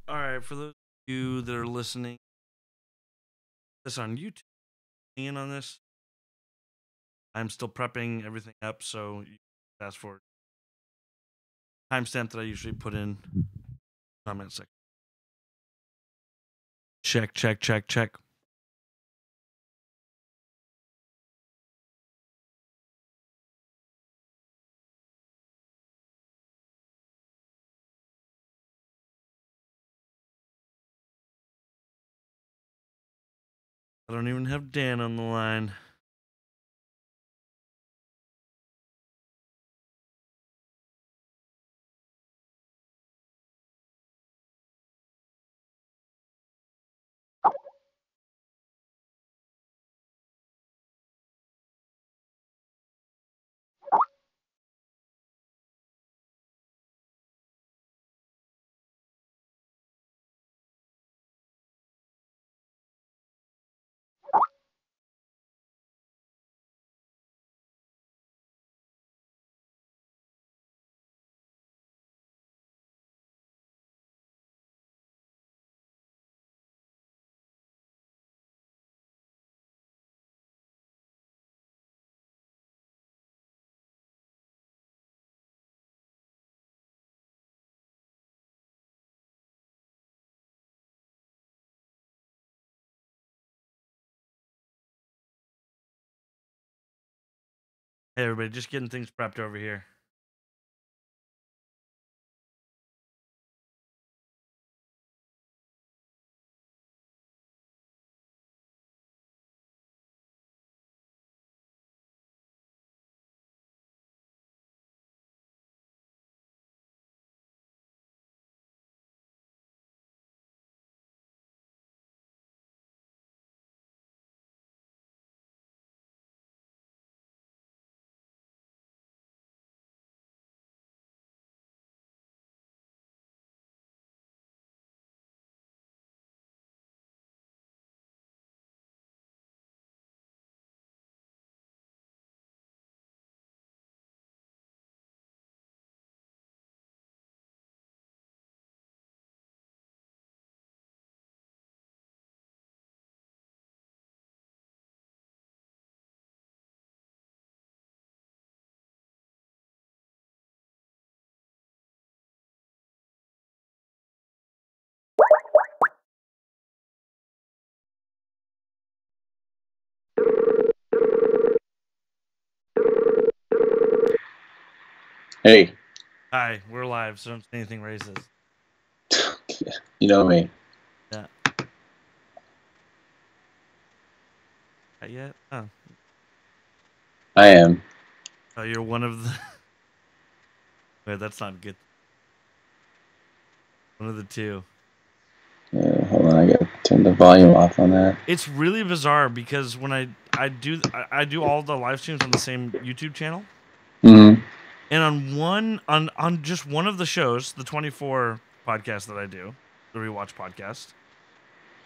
All right, for those of you that are listening this on YouTube, in on this, I'm still prepping everything up, so you fast forward timestamp that I usually put in comment section. Check, check, check, check. I don't even have Dan on the line. Hey, everybody, just getting things prepped over here. Hey, Hi, we're live, so don't say anything racist. you know me. Yeah. Not yet? Oh. I am. Oh, you're one of the. Wait, that's not good. One of the two. Hold on, I gotta turn the volume off on that. It's really bizarre because when I do all the live streams on the same YouTube channel, hmm and on just one of the shows, the 24 podcast that I do, the rewatch podcast,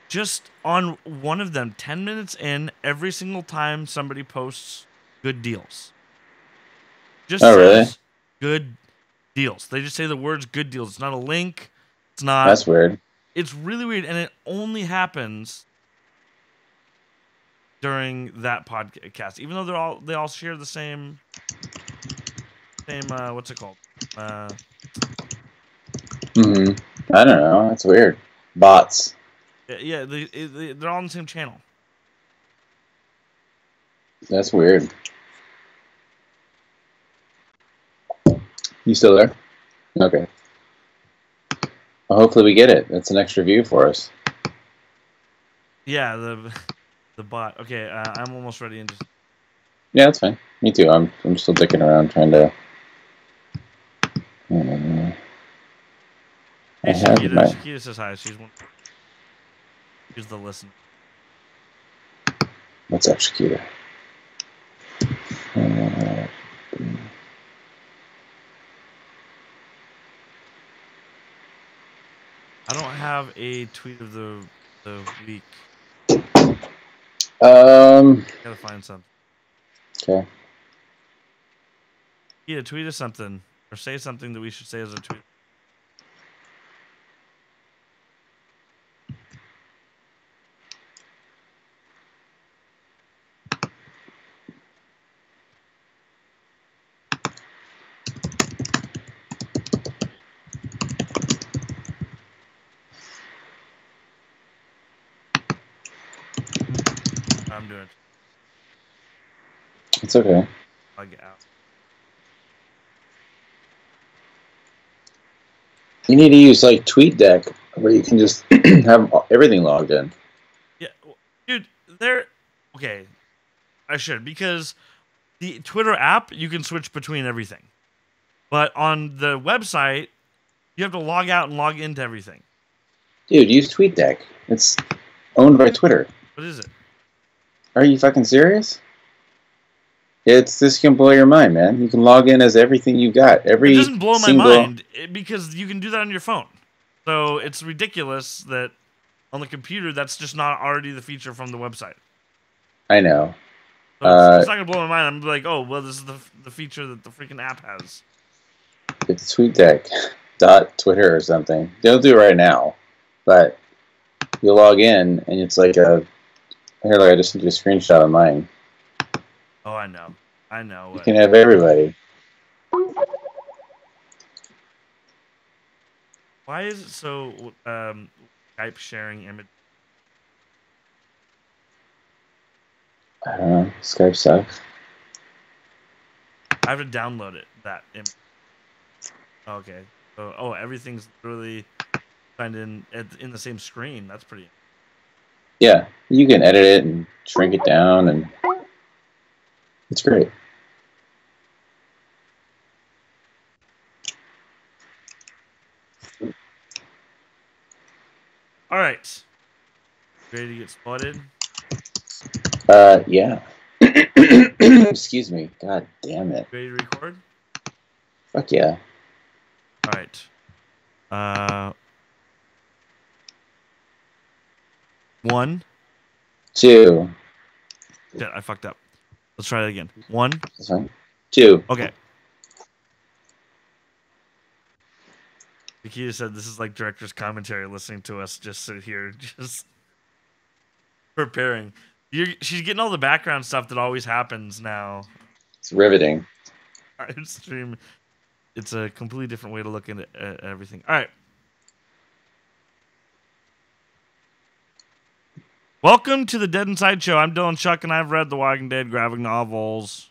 just on one of them, 10 minutes in, every single time somebody posts good deals, just Oh, really? says good deals. They just say the words good deals. It's not a link. It's not. That's weird. It's really weird, and it only happens during that podcast. Even though they all share the same what's it called? Uh, hmm I don't know. That's weird. Bots. yeah, they're all on the same channel. That's weird. You still there? Okay. Well, hopefully we get it. That's an extra view for us. Yeah, the bot. Okay, I'm almost ready. And just Yeah, that's fine. Me too. I'm still dicking around trying to. Uh, I hey, have Shakita. my. Shakita says hi. She's the listener. What's up, Shakira? Uh, I don't have a tweet of the week. um. Gotta find something. Okay. Yeah, tweet us something or say something that we should say as a tweet. doing it. It's okay. Log out. You need to use like TweetDeck, where you can just have everything logged in. Yeah, dude, okay. I should, because the Twitter app you can switch between everything, but on the website you have to log out and log into everything. Dude, use TweetDeck. It's owned by Twitter. What is it? Are you fucking serious? This can blow your mind, man. You can log in as everything you got. It doesn't blow my mind because you can do that on your phone. So it's ridiculous that on the computer that's just not already the feature from the website. I know. So it's not gonna blow my mind. I'm like, oh well, this is the feature that the freaking app has. It's TweetDeck.Twitter or something. Don't do it right now, but you log in and it's like I just sent you a screenshot of mine. Oh, I know. You can have everybody. Why is it so Skype sharing image? I don't know. Skype sucks. I have to download it. That image. Okay. So everything's really signed in the same screen. That's pretty. Yeah, you can edit it and shrink it down, and it's great. All right. Ready to get spotted? Yeah. Excuse me. God damn it. Ready to record? Fuck yeah. All right. 1. 2. Shit, I fucked up. Let's try that again. 1. That's fine. 2. Okay. Nikita said this is like director's commentary, listening to us just sit here, just preparing. She's getting all the background stuff that always happens now. It's riveting. Stream. It's a completely different way to look at everything. All right. Welcome to the Dead Inside Show. I'm Dylan Chuck, and I've read the Walking Dead graphic novels.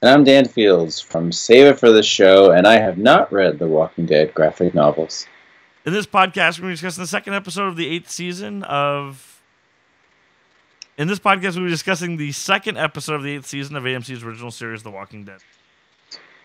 And I'm Dan Fields from Save It for the Show, and I have not read the Walking Dead graphic novels. In this podcast, we're going to be discussing the second episode of the 8th season of... In this podcast, we'll be discussing the second episode of the 8th season of AMC's original series, The Walking Dead.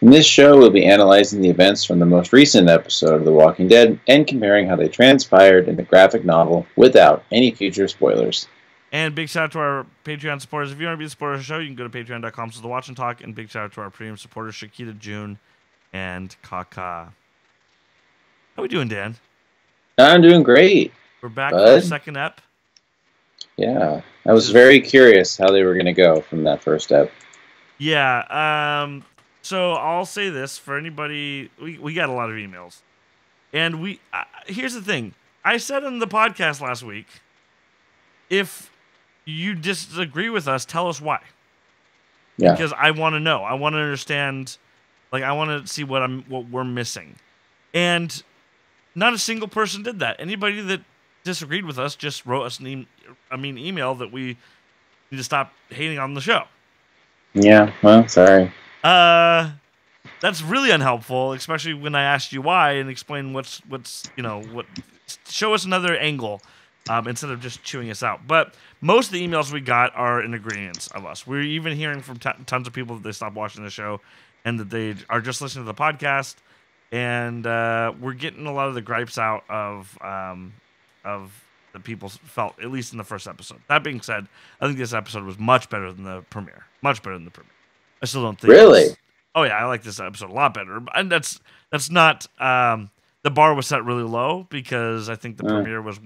In this show, we'll be analyzing the events from the most recent episode of The Walking Dead and comparing how they transpired in the graphic novel without any future spoilers. And big shout out to our Patreon supporters. If you want to be a supporter of the show, you can go to patreon.com/thewatchandtalk. And big shout out to our premium supporters, Shakita, June, and Kaka. How we doing, Dan? I'm doing great. We're back for the second ep. Yeah. I was very curious how they were going to go from that first ep. Yeah. So I'll say this for anybody. We got a lot of emails. And here's the thing. I said in the podcast last week, if you disagree with us, tell us why. Yeah. Because I want to know. I want to understand. Like, I want to see what we're missing. And not a single person did that. Anybody that disagreed with us just wrote us an email that we need to stop hating on the show. Yeah, well, sorry. That's really unhelpful, especially when I asked you why and explain what's show us another angle instead of just chewing us out. But most of the emails we got are in agreement of us. We're even hearing from tons of people that they stopped watching the show and that they are just listening to the podcast. And we're getting a lot of the gripes out of the people felt, at least in the first episode. That being said, I think this episode was much better than the premiere. Much better than the premiere. I still don't think. Really? Oh yeah, I like this episode a lot better. And that's not. The bar was set really low because I think the premiere was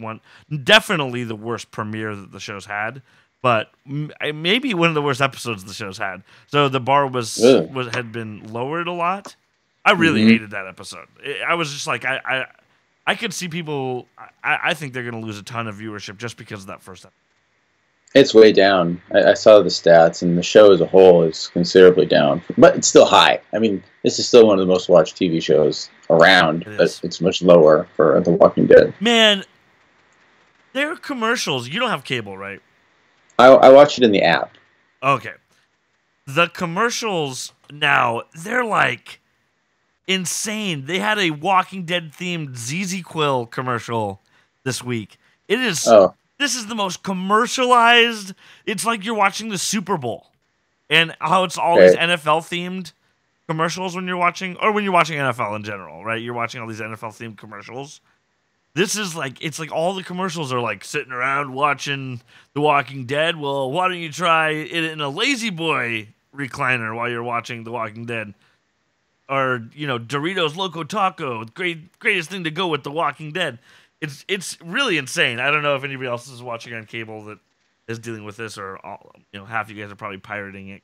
definitely the worst premiere that the show's had, but maybe one of the worst episodes the show's had. So the bar had been lowered a lot. I really hated that episode. I was just like, I could see people. I think they're going to lose a ton of viewership just because of that first episode. It's way down. I saw the stats, and the show as a whole is considerably down. But it's still high. I mean, this is still one of the most watched TV shows around, but it's much lower for The Walking Dead. Man, there are commercials. You don't have cable, right? I watch it in the app. Okay. The commercials now, they're like insane. They had a Walking Dead themed ZZ Quill commercial this week. This is the most commercialized. It's like you're watching the Super Bowl. And how it's all these NFL themed commercials when you're watching NFL in general, right? You're watching all these NFL themed commercials. This is like, it's like all the commercials are like sitting around watching The Walking Dead. Well, why don't you try it in a Lazy Boy recliner while you're watching The Walking Dead? Or, Doritos Loco Taco, greatest thing to go with The Walking Dead. It's really insane. I don't know if anybody else is watching on cable that is dealing with this, or half you guys are probably pirating it.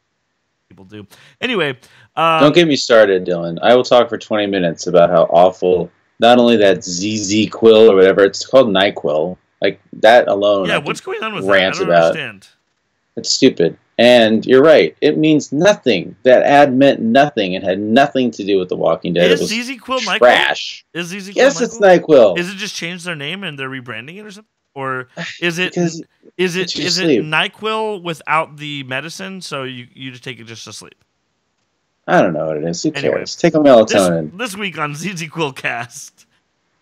People do. Anyway, don't get me started, Dylan. I will talk for 20 minutes about how awful not only that ZZ Quill or whatever, it's called NyQuil. Like that alone. Yeah, what's going on with that? I don't understand. It's stupid. And you're right. It means nothing. That ad meant nothing. It had nothing to do with The Walking Dead. Is ZZ Quill trash. NyQuil? Is ZZ Quill Yes, NyQuil? it's NyQuil. Is it just changed their name and they're rebranding it or something? Or is it sleep. NyQuil without the medicine, so you just take it just to sleep? I don't know what it is. Who cares? Take a melatonin. This week on ZZ Quill Cast.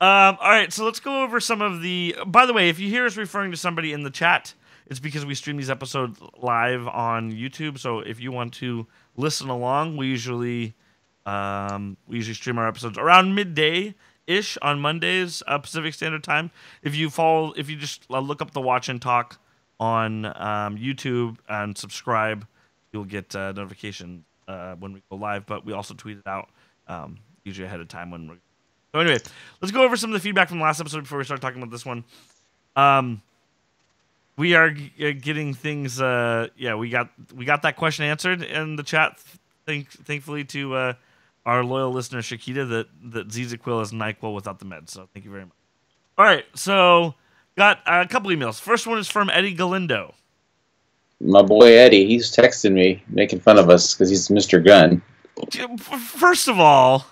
All right, so let's go over some of the... By the way, if you hear us referring to somebody in the chat, it's because we stream these episodes live on YouTube. So if you want to listen along, we usually stream our episodes around midday-ish on Mondays, Pacific Standard Time. If you just look up the Watch and Talk on YouTube and subscribe, you'll get notification when we go live. But we also tweet it out usually ahead of time when we're... So anyway, let's go over some of the feedback from the last episode before we start talking about this one. We are getting things. We got that question answered in the chat. Thankfully to our loyal listener Shakita that ZZ Quill is NyQuil without the meds. So thank you very much. All right, so got a couple emails. First one is from Eddie Galindo. My boy Eddie, he's texting me, making fun of us because he's Mr. Gunn. First of all,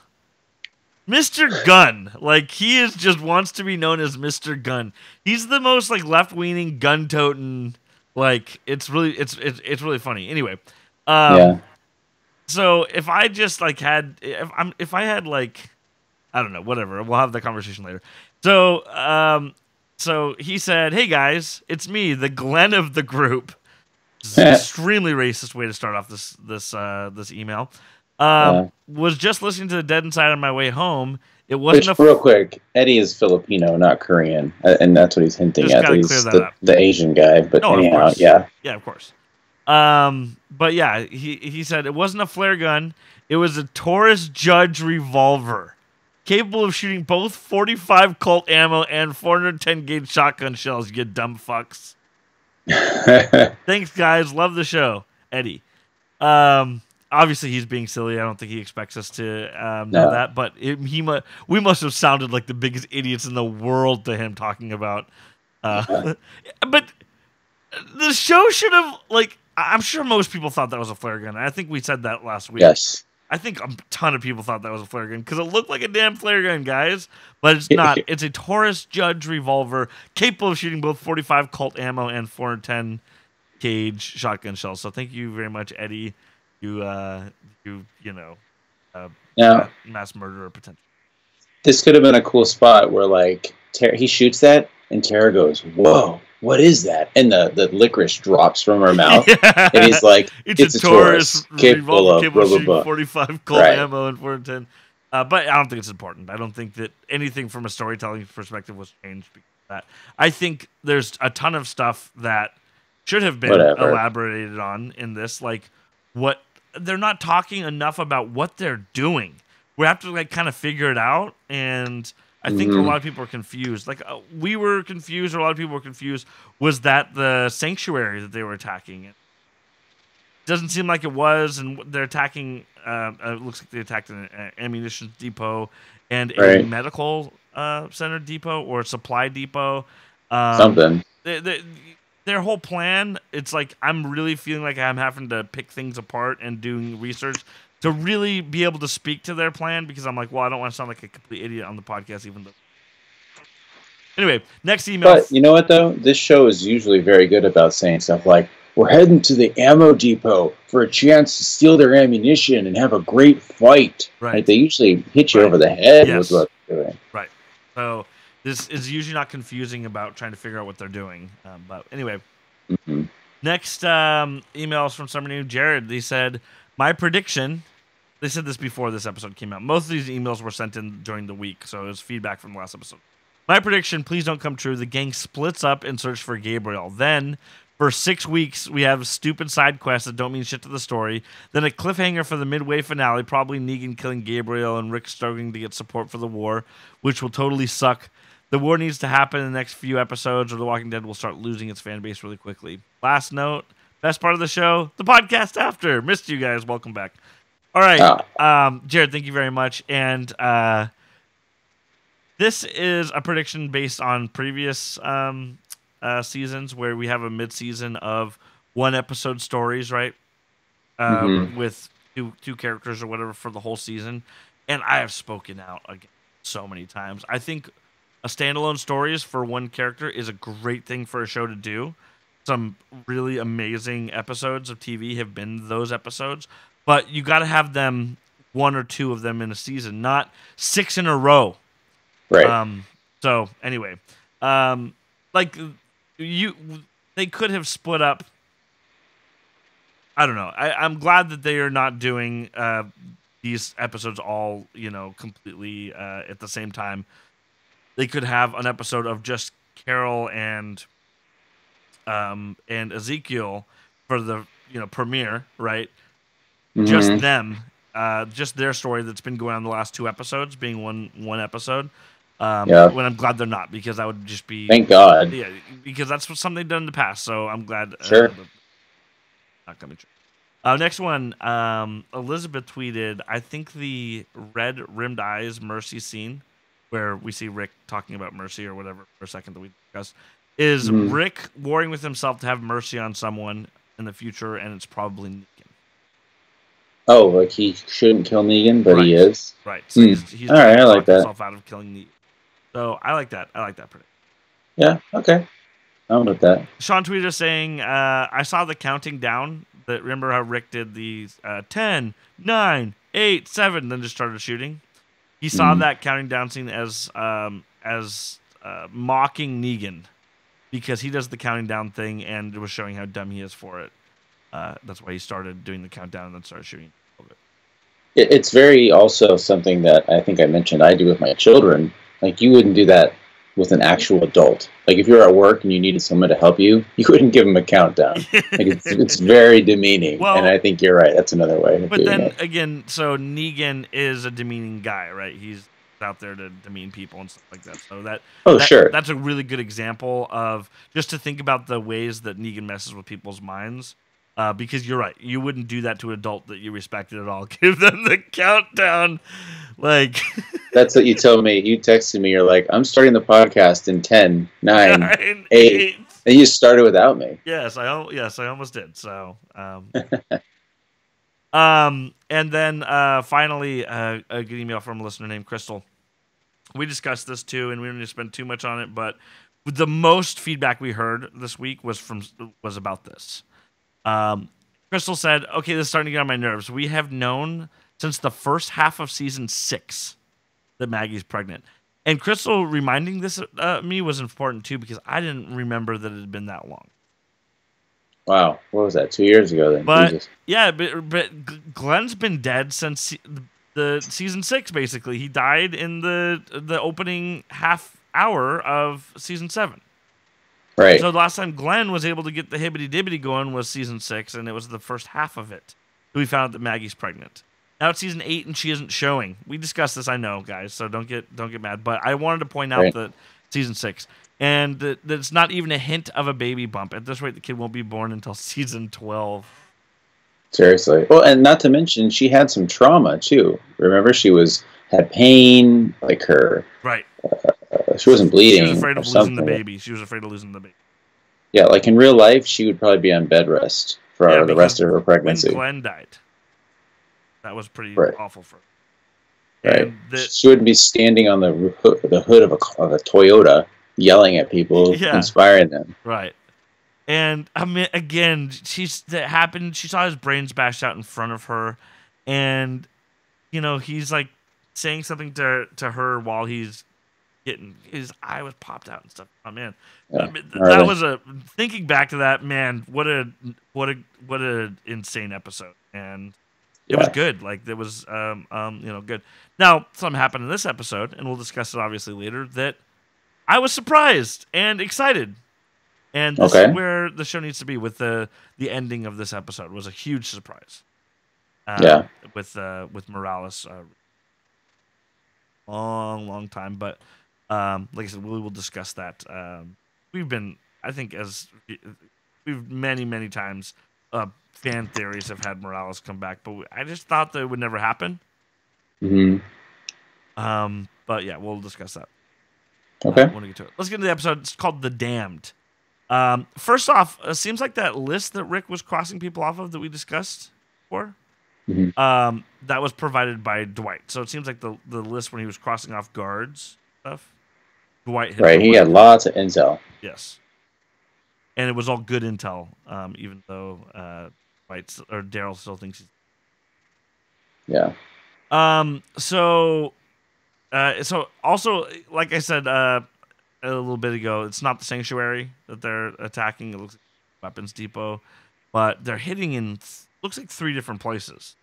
Mr. Gunn, like he just wants to be known as Mr. Gunn. He's the most like left-leaning, gun-toting. Like it's really funny. Anyway, yeah. So if I just like if I had like, I don't know, whatever. We'll have the conversation later. So so he said, "Hey guys, it's me, the Glenn of the group." This is an extremely racist way to start off this email. Was just listening to The Dead Inside on my way home. It wasn't real quick. Eddie is Filipino, not Korean, and that's what he's hinting at. He's the Asian guy, but anyhow, yeah, of course. But yeah, he said it wasn't a flare gun. It was a Taurus Judge revolver, capable of shooting both 45 Colt ammo and 410 gauge shotgun shells. You dumb fucks. Thanks, guys. Love the show, Eddie. Obviously, he's being silly. I don't think he expects us to know that. But we must have sounded like the biggest idiots in the world to him talking about. But the show should have, like, I'm sure most people thought that was a flare gun. I think we said that last week. Yes. I think a ton of people thought that was a flare gun because it looked like a damn flare gun, guys. But it's not. It's a Taurus Judge revolver capable of shooting both 45 Colt ammo and 410 gauge shotgun shells. So thank you very much, Eddie. Mass murderer potential. This could have been a cool spot where like he shoots that and Tara goes, "Whoa, what is that?" And the licorice drops from her mouth, and he's like, "It's a Taurus capable of shooting 45 Colt ammo and 410." But I don't think it's important. I don't think that anything from a storytelling perspective was changed because of that. I think there's a ton of stuff that should have been elaborated on in this, like what they're not talking enough about what they're doing. We have to like kind of figure it out, and I think a lot of people are confused. Like we were confused, or a lot of people were confused. Was that the sanctuary that they were attacking? It doesn't seem like it was, and they're attacking. It looks like they attacked an ammunition depot and a medical center depot or supply depot. Something. Their whole plan, it's like I'm really feeling like I'm having to pick things apart and doing research to really be able to speak to their plan because I'm like, well, I don't want to sound like a complete idiot on the podcast, even though. Anyway, next email. But you know what, though? This show is usually very good about saying stuff like, we're heading to the ammo depot for a chance to steal their ammunition and have a great fight. Right. Like, they usually hit you over the head with what they're doing. Right. So this is usually not confusing about trying to figure out what they're doing. But anyway, next emails from someone named Jared. They said, my prediction, they said this before this episode came out. Most of these emails were sent in during the week, so it was feedback from the last episode. My prediction, please don't come true. The gang splits up in search for Gabriel. Then, for 6 weeks, we have stupid side quests that don't mean shit to the story. Then a cliffhanger for the midway finale, probably Negan killing Gabriel and Rick struggling to get support for the war, which will totally suck. The war needs to happen in the next few episodes, or The Walking Dead will start losing its fan base really quickly. Last note, best part of the show, the podcast after. Missed you guys. Welcome back. All right. Jared, thank you very much. And this is a prediction based on previous seasons where we have a mid-season of one-episode stories, right? With two characters or whatever for the whole season. And I have spoken out again so many times. I think a standalone stories for one character is a great thing for a show to do. Some really amazing episodes of TV have been those episodes, but you got to have them, one or two of them in a season, not 6 in a row. Right. So anyway, like they could have split up. I don't know. I'm glad that they are not doing these episodes all, completely at the same time. They could have an episode of just Carol and Ezekiel for the premiere, right? Just them, just their story that's been going on the last 2 episodes being one episode. When I'm glad they're not, because that would just be, thank God. Yeah, because that's something they've done in the past. So I'm glad. Sure. Not coming true. Next one. Elizabeth tweeted, I think the red rimmed eyes Mercy scene, where we see Rick talking about Mercy or whatever for a second that we discussed, is Rick warring with himself to have mercy on someone in the future, and it's probably Negan. Oh, like he shouldn't kill Negan, but he is. Right. So he's all right. I like that. Himself out of killing Negan. So I like that. Prediction. Yeah. Okay. I'm with that. Sean tweeted saying, I saw the counting down. That remember how Rick did the 10, 9, 8, 7, then just started shooting. He saw that counting down scene as mocking Negan, because he does the counting down thing, and it was showing how dumb he is for it. That's why he started doing the countdown and then started shooting a little bit. It's very also something that I think I mentioned I do with my children. Like, you wouldn't do that with an actual adult. Like, if you're at work and you needed someone to help you, you wouldn't give them a countdown. Like, it's very demeaning. Well, and I think you're right. That's another way of doing it. But then, again, so Negan is a demeaning guy, right? He's out there to demean people and stuff like that. So sure. That's a really good example of just to think about the ways that Negan messes with people's minds. Because you're right. You wouldn't do that to an adult that you respected at all. Give them the countdown. Like that's what you told me. You texted me. You're like, I'm starting the podcast in 10, 9, 8. And you started without me. Yes, I almost did. So, and then finally, a good email from a listener named Crystal. We discussed this too, and we didn't spend too much on it, but the most feedback we heard this week was about this. Crystal said, okay, this is starting to get on my nerves. We have known since the first half of season 6 that Maggie's pregnant. And Crystal reminding this me was important too, because I didn't remember that it had been that long. Wow. What was that? 2 years ago then? But, Jesus. Yeah, but Glenn's been dead since the season 6, basically. He died in the opening half hour of season 7. Right. So the last time Glenn was able to get the hibbity-dibbity going was season 6, and it was the first half of it. We found out that Maggie's pregnant. Now it's season 8, and she isn't showing. We discussed this, I know, guys, so don't get mad. But I wanted to point out that season 6, and that it's not even a hint of a baby bump. At this rate, the kid won't be born until season 12. Seriously. Well, and not to mention, she had some trauma, too. Remember, she had pain, like her... Right. She wasn't bleeding. She was afraid of losing the baby. She was afraid of losing the baby. Yeah, like in real life, she would probably be on bed rest for the rest of her pregnancy. When Glenn died, that was pretty awful for her. Right. She wouldn't be standing on the hood of a Toyota yelling at people, inspiring them. Right. And I mean, again, that happened. She saw his brains bashed out in front of her, and he's like saying something to her while he's getting his eye was popped out and stuff. Oh man, Yeah, that was thinking back to that, man. What a insane episode, and it was good. Like there was good. Now something happened in this episode, and we'll discuss it obviously later. That I was surprised and excited. And this is where the show needs to be with the ending of this episode. It was a huge surprise. With Morales, long time. But like I said, we will discuss that. I think we've many times, fan theories have had Morales come back, but I just thought that it would never happen. Mm-hmm. But yeah, we'll discuss that. Okay. Want to get to it. Let's get into the episode. It's called The Damned. First off, it seems like that list that Rick was crossing people off of that we discussed before, that was provided by Dwight. So it seems like the list when he was crossing off guards stuff, Dwight had he had lots of intel. Yes. And it was all good intel, even though Dwight or Daryl still thinks he's... Yeah. So also, like I said, a little bit ago, it's not the sanctuary that they're attacking. It looks like a weapons depot, but they're hitting in looks like 3 different places.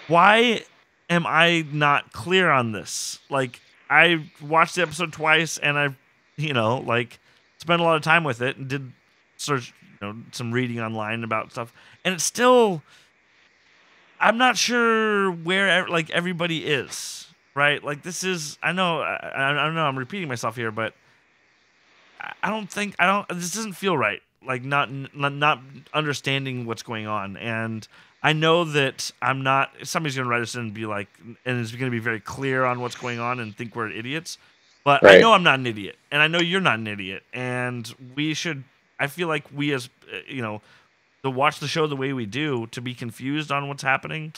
Why am I not clear on this? Like, I watched the episode twice, and I spent a lot of time with it and did search some reading online about stuff, and it's still, I'm not sure where everybody is. Right, like this is. I know I'm repeating myself here, but I don't. This doesn't feel right. Like not understanding what's going on, and I know that I'm not. Somebody's gonna write us in and be like, and it's gonna be very clear on what's going on and think we're idiots. But I know I'm not an idiot, and I know you're not an idiot, and we should. I feel like we as to watch the show the way we do, to be confused on what's happening.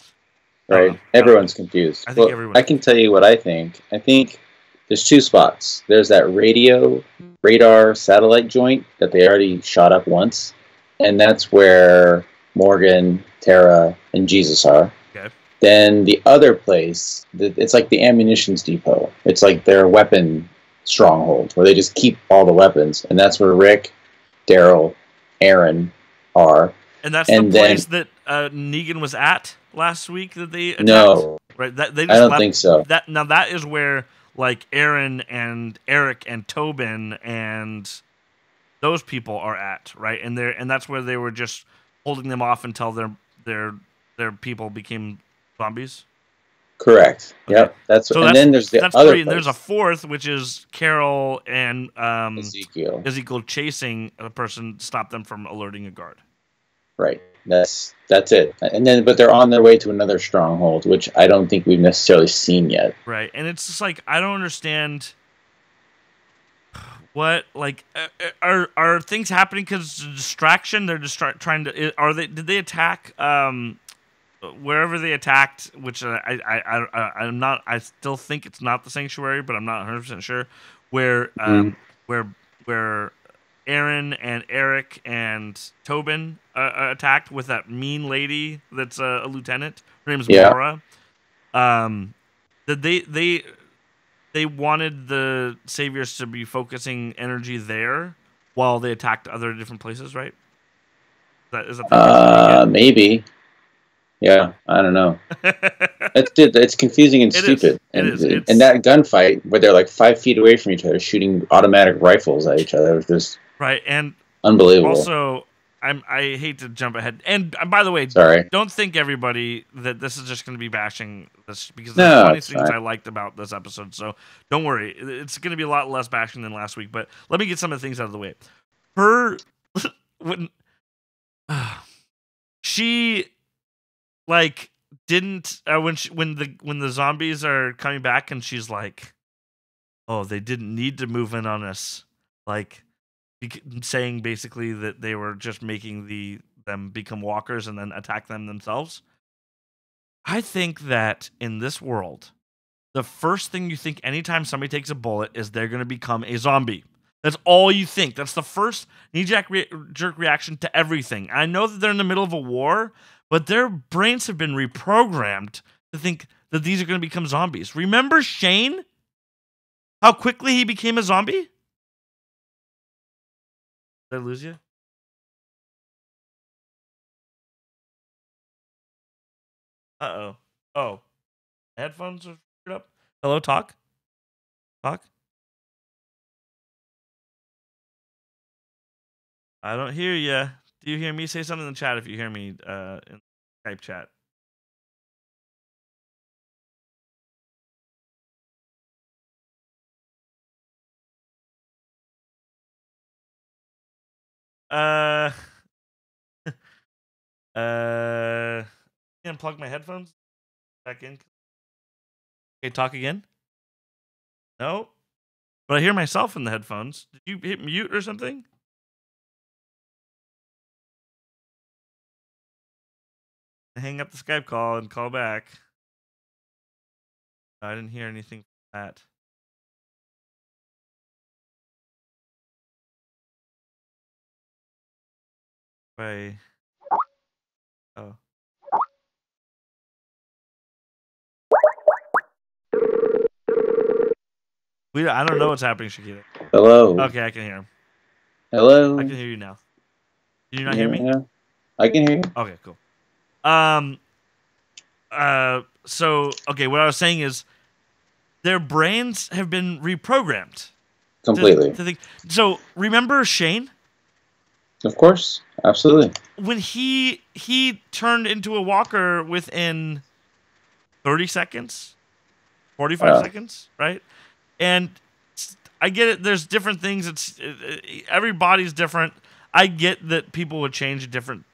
Right. Everyone's confused. I think I can tell you what I think. I think there's 2 spots. There's that radar satellite joint that they already shot up once, and that's where Morgan, Tara, and Jesus are. Okay. Then the other place, it's like the ammunitions depot. It's like their weapon stronghold where they just keep all the weapons, and that's where Rick, Daryl, Aaron are. And that's the place that Negan was at last week that they attacked? No. Right? They just I don't think so. That is where like Aaron and Eric and Tobin and those people are at, right? And that's where they were just holding them off until their people became zombies. Correct. Okay. Yep. And then there's the other 3, and there's a 4th, which is Carol and Ezekiel chasing a person to stop them from alerting a guard. Right. That's it. And then, but they're on their way to another stronghold, which I don't think we've necessarily seen yet. Right. And it's just like, I don't understand what, like, are things happening because of distraction? They're just trying to, did they attack, wherever they attacked, which I'm not, I still think it's not the sanctuary, but I'm not 100% sure, where Aaron and Eric and Tobin attacked with that mean lady that's a lieutenant. Her name's Maura. They wanted the Saviors to be focusing energy there while they attacked other different places, right? Is that maybe. Yeah, I don't know. It's confusing and stupid. And that gunfight where they're like 5 feet away from each other, shooting automatic rifles at each other, was just right. And unbelievable. Also, I hate to jump ahead. And by the way, don't think everybody that this is just going to be bashing this, because there's plenty of things I liked about this episode. So don't worry, it's going to be a lot less bashing than last week. But let me get some of the things out of the way. She like didn't when the zombies are coming back and she's like, oh, they didn't need to move in on us, like saying basically that they were just making them become walkers and then attack them themselves. I think that in this world, the first thing you think anytime somebody takes a bullet is they're going to become a zombie. That's all you think. That's the first knee-jerk reaction to everything. I know that they're in the middle of a war, but their brains have been reprogrammed to think that these are going to become zombies. Remember Shane? How quickly he became a zombie? Did I lose you? Uh-oh. Oh. Headphones are screwed up. Hello, talk? Talk? I don't hear you. Do you hear me? Say something in the chat if you hear me in Skype chat. Unplug my headphones. Back in. Okay, talk again. No, but I hear myself in the headphones. Did you hit mute or something? Hang up the Skype call and call back. I didn't hear anything from that. Wait. Oh. I don't know what's happening, Shakira. Hello. Okay, I can hear him. Hello. I can hear you now. Can you not hear me? Now? I can hear you. Okay, cool. So okay, what I was saying is their brains have been reprogrammed. Completely. To think. So remember Shane? Of course. Absolutely. When he turned into a walker within 30 seconds, 45 seconds, right? And I get it. There's different things. Every body's different. I get that people would change at different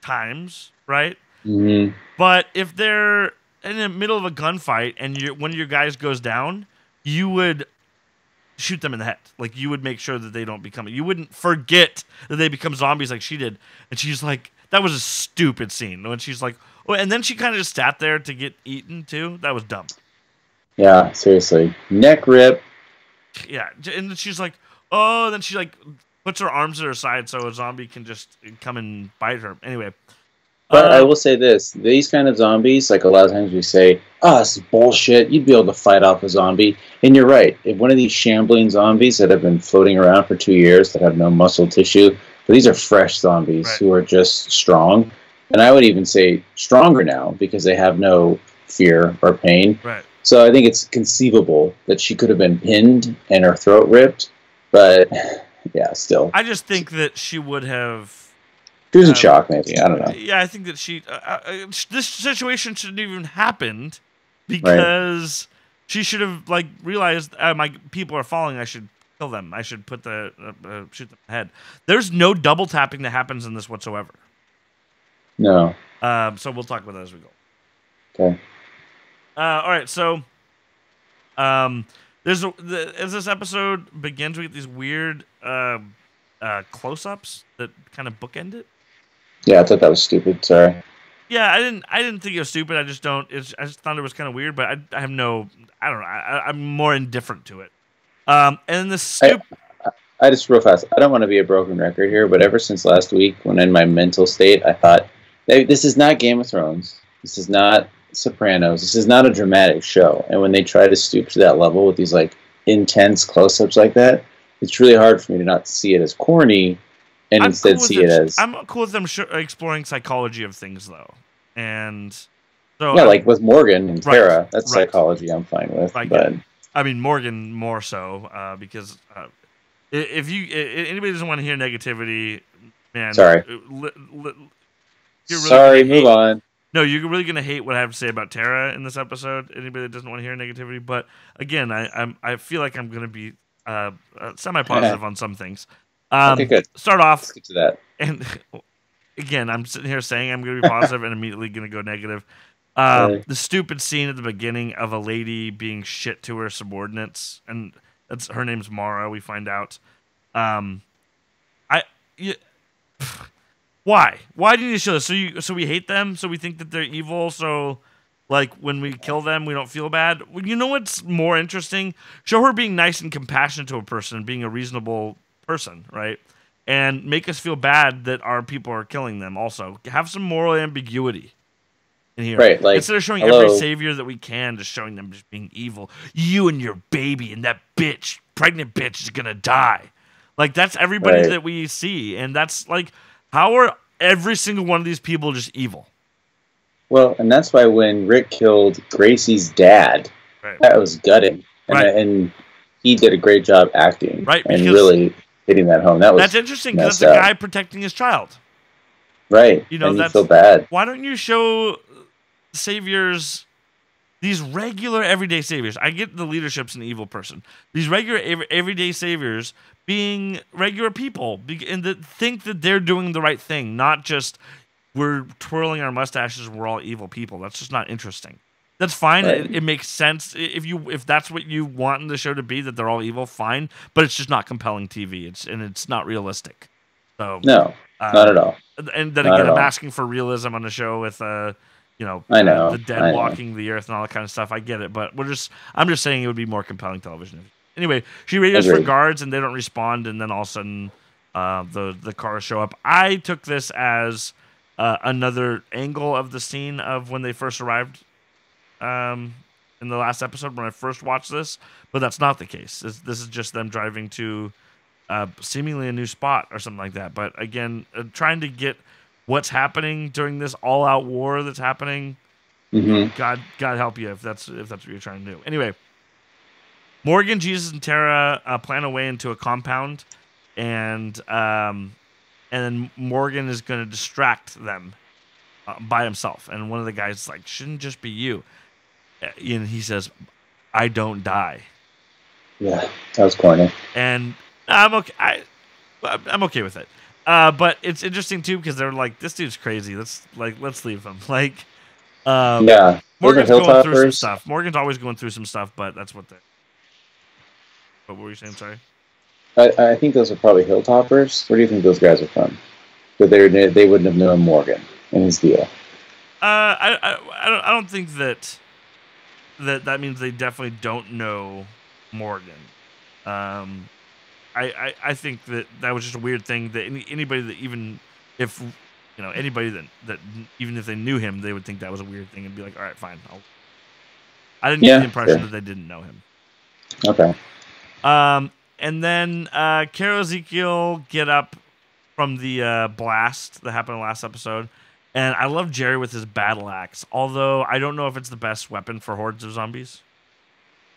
times, right? Mm-hmm. But if they're in the middle of a gunfight and one of your guys goes down, you would shoot them in the head. Like, you would make sure that they don't become it. You wouldn't forget that they become zombies like she did. And she's like, that was a stupid scene. When she's like, oh, and then she kind of just sat there to get eaten too. That was dumb. Yeah, seriously. Neck rip. Yeah, and then she's like, oh, then she like puts her arms at her side so a zombie can just come and bite her. Anyway. But I will say this. These kind of zombies, like a lot of times we say, oh, this is bullshit. You'd be able to fight off a zombie. And you're right. If one of these shambling zombies that have been floating around for 2 years that have no muscle tissue, but these are fresh zombies who are just strong. And I would even say stronger now because they have no fear or pain. Right. So I think it's conceivable that she could have been pinned and her throat ripped. But, yeah, still. I just think that she would have... She was in shock, maybe. I don't know. Yeah, I think that this situation shouldn't even happened because she should have like realized my people are falling. I should kill them. I should put shoot them in the head. There's no double tapping that happens in this whatsoever. No. So we'll talk about that as we go. Okay. All right. So, as this episode begins, we get these weird close-ups that kind of bookend it. Yeah, I thought that was stupid. Sorry. Yeah, I didn't think it was stupid. I just thought it was kind of weird, but I have no. I don't know. I'm more indifferent to it. And then the stupid. I just real fast. I don't want to be a broken record here, but ever since last week, when in my mental state, I thought, this is not Game of Thrones. This is not Sopranos. This is not a dramatic show. And when they try to stoop to that level with these like intense close-ups like that, it's really hard for me to not see it as corny. And instead see it as... I'm cool with them exploring psychology of things, though. And so... Yeah, like with Morgan and Tara, that's psychology I'm fine with. But I mean, Morgan more so, because if anybody doesn't want to hear negativity, man... Sorry. Move on. No, you're really going to hate what I have to say about Tara in this episode, anybody that doesn't want to hear negativity. But, again, I feel like I'm going to be semi-positive on some things. Okay, good. Start off. Let's get to that. And again, I'm sitting here saying I'm going to be positive and immediately going to go negative. The stupid scene at the beginning of a lady being shit to her subordinates, and her name's Mara. We find out. Why? Why do you need to show this? So we hate them. So we think that they're evil. So Like when we kill them, we don't feel bad. You know what's more interesting? Show her being nice and compassionate to a person, being a reasonable person, right? And make us feel bad that our people are killing them. Also, have some moral ambiguity in here. Right, like, instead of showing hello. every savior that we can, just showing them just being evil. You and your baby and that bitch, pregnant bitch, is gonna die. Like that's everybody Right. that we see, and that's like, how are every single one of these people just evil? Well, and that's why when Rick killed Gracie's dad, Right. that was gutting, and, Right. and he did a great job acting, Right, and because really hitting that home. That was That's interesting because messed that's a up. guy protecting his child. Right, You know, and you that's feel bad. why don't you show saviors, these regular everyday saviors? I get the leadership's an evil person. These regular everyday saviors being regular people and that think that they're doing the right thing, not just we're twirling our mustaches and we're all evil people. That's just not interesting. That's fine. Right. It makes sense if that's what you want in the show to be, that they're all evil. Fine, but it's just not compelling TV. It's not realistic. So No, not at all. And then Not again, at I'm all. asking for realism on the show with I know. the dead I know. walking the earth and all that kind of stuff. I get it, but I'm just saying it would be more compelling television. Anyway, she radios for Agreed. guards and they don't respond, and then all of a sudden, the cars show up. I took this as another angle of the scene of when they first arrived, in the last episode when I first watched this, but that's not the case. This is just them driving to seemingly a new spot or something like that. But again, trying to get what's happening during this all-out war that's happening. Hmm. God help you if that's what you're trying to do. Anyway, Morgan, Jesus, and Tara plan a way into a compound, and then Morgan is going to distract them by himself. And one of the guys is like, "Shouldn't just be you." And he says, "I don't die." Yeah, that was corny. And I'm okay. I'm okay with it. But it's interesting too because they're like, "This dude's crazy. Let's leave him." Like, Yeah, Morgan's those are going through some Hilltoppers. stuff. Morgan's always going through some stuff, but that's what they. What were you saying? Sorry. I think those are probably Hilltoppers. Where do you think those guys are from? But they wouldn't have known Morgan and his deal. I don't think that means they definitely don't know Morgan. I think that was just a weird thing that anybody that even if anybody that even if they knew him, they would think that was a weird thing and be like, all right, fine. I didn't get the impression that they didn't know him. Okay. And then Carol Ezekiel get up from the blast that happened in the last episode. And I love Jerry with his battle axe, although I don't know if it's the best weapon for hordes of zombies.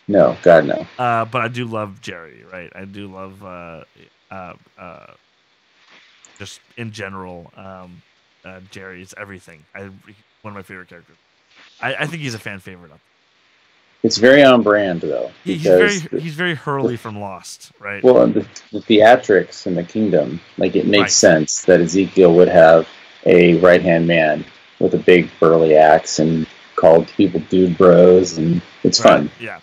No, God, no. But I do love Jerry, right? I do love just in general, Jerry's everything. One of my favorite characters. I think he's a fan favorite. It's very on brand, though. He's very Hurley from Lost, right? Well, the theatrics in the kingdom, like it makes Right. sense that Ezekiel would have a right-hand man with a big burly axe and called people dude bros, and it's fun. Yeah.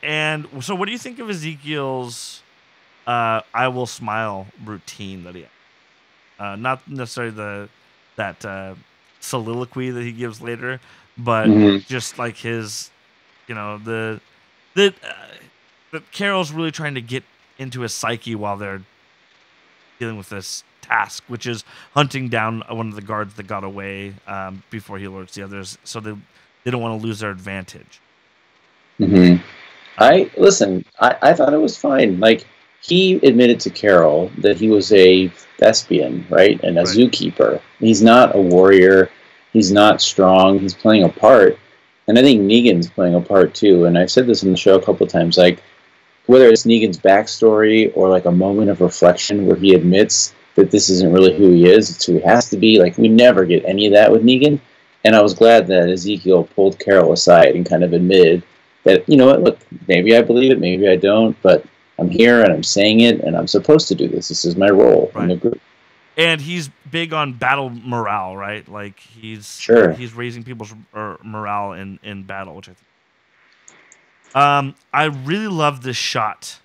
And so what do you think of Ezekiel's I will smile routine that he has? Not necessarily that soliloquy that he gives later, but Mhm. just like his, that Carol's really trying to get into his psyche while they're dealing with this task, which is hunting down one of the guards that got away before he alerts the others, so they don't want to lose their advantage. Mm-hmm. I thought it was fine. Like, he admitted to Carol that he was a thespian, right, and a Right. zookeeper. He's not a warrior. He's not strong. He's playing a part, and I think Negan's playing a part too. And I've said this in the show a couple of times, like whether it's Negan's backstory or like a moment of reflection where he admits that this isn't really who he is, it's who he has to be. Like, we never get any of that with Negan, and I was glad that Ezekiel pulled Carol aside and kind of admitted that, you know what, look, maybe I believe it, maybe I don't, but I'm here and I'm saying it, and I'm supposed to do this. This is my role in the group. And he's big on battle morale, right? Like he's raising people's morale in battle, which I think. I really love this shot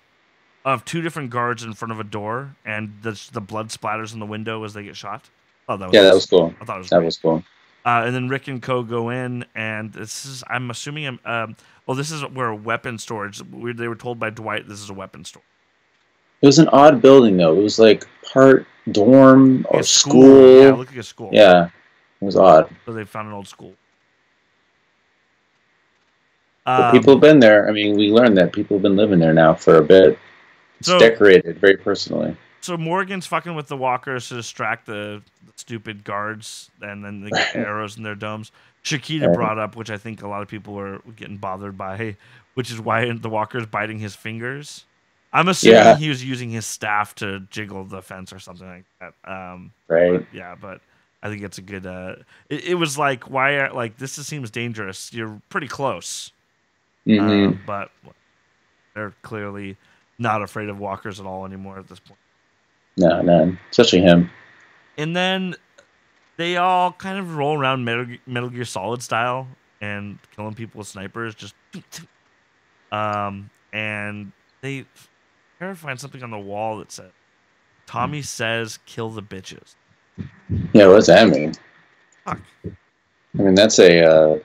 of two different guards in front of a door, and the blood splatters in the window as they get shot. Oh, that was that was cool. I thought it was that great. was cool. And then Rick and Co go in, and I'm assuming, this is where weapon storage. They were told by Dwight this is a weapon store. It was an odd building, though. It was like part dorm or school. Yeah, it looked like a school. Yeah, it was odd. So they found an old school. But people have been there. I mean, we learned that people have been living there now for a bit. It's decorated very personally. So Morgan's fucking with the walkers to distract the stupid guards, and then they get arrows in their domes. Shakita brought up, which I think a lot of people were getting bothered by, which is why the walker's biting his fingers. I'm assuming he was using his staff to jiggle the fence or something like that. Right. But I think it's a good. It was like, why? Like, this seems dangerous. You're pretty close. Mm-hmm. But they're clearly not afraid of walkers at all anymore at this point. No, none. Especially him. And then they all kind of roll around Metal Gear Solid style and killing people with snipers. And they find something on the wall that said, "Tommy says kill the bitches." Yeah, what does that mean? Fuck. I mean, that's a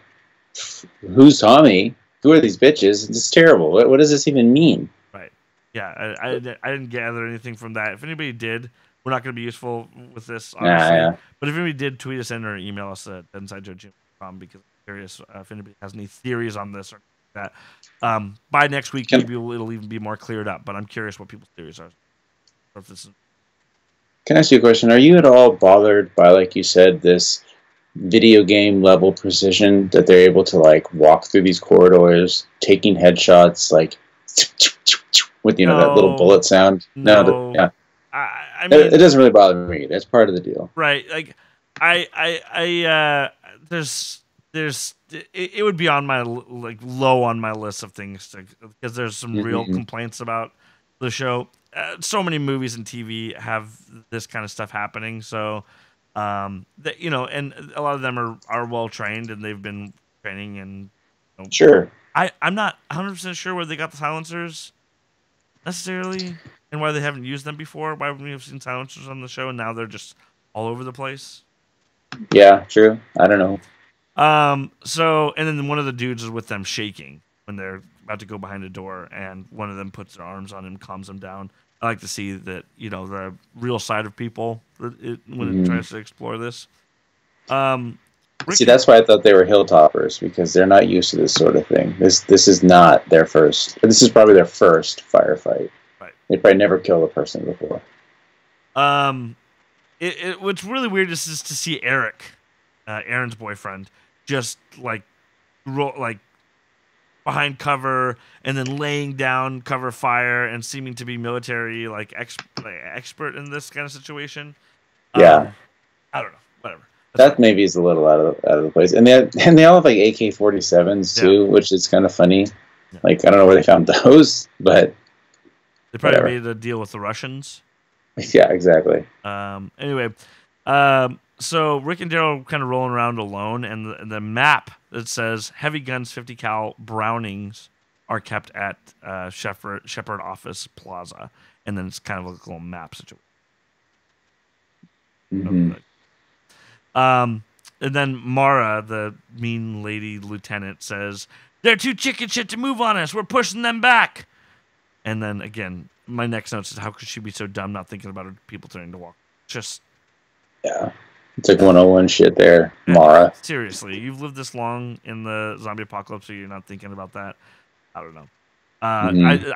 who's Tommy? Who are these bitches? It's terrible. What does this even mean? Right. Yeah, I didn't gather anything from that. If anybody did, we're not going to be useful with this, obviously. Yeah. But if anybody did, tweet us in or email us at InsideJoeGym.com because I'm curious if anybody has any theories on this or that. By next week, maybe it'll even be more cleared up. But I'm curious what people's theories are. Or if this is... Can I ask you a question? Are you at all bothered by, like you said, this video game level precision that they're able to like walk through these corridors, taking headshots, like with that little bullet sound? No. Yeah. I mean, it doesn't really bother me. That's part of the deal, right? Like, it would be on my low on my list of things because there's some real complaints about the show. So many movies and TV have this kind of stuff happening. So, and a lot of them are well trained and they've been training and. Sure. I'm not 100% sure where they got the silencers necessarily and why they haven't used them before. Why we have seen silencers on the show and now they're just all over the place. Yeah, true. I don't know. So, and then one of the dudes is with them shaking when they're about to go behind a door, and one of them puts their arms on him, calms him down. I like to see that, the real side of people when it tries to explore this. See, that's why I thought they were hilltoppers, because they're not used to this sort of thing. This is not their first. This is probably their first firefight. Right. They probably never killed a person before. What's really weird is just to see Eric, Aaron's boyfriend, just like behind cover and then laying down cover fire and seeming to be military expert in this kind of situation. Yeah. I don't know. Whatever. That maybe is a little out of the place, and they all have like AK-47s too, which is kind of funny. Yeah. Like I don't know where they found those, but they probably made a deal with the Russians. Yeah, exactly. Anyway, so Rick and Daryl kind of rolling around alone, and the map that says heavy guns, 50 cal Brownings are kept at Shepherd Office Plaza, and then it's kind of like a little map situation. Mm-hmm. And then Mara, the mean lady lieutenant, says, "They're too chicken shit to move on us. We're pushing them back." And then again, my next note says, "How could she be so dumb not thinking about people turning to walk?" Just it's like 101 shit there, Mara. Seriously, you've lived this long in the zombie apocalypse, so you're not thinking about that. I don't know.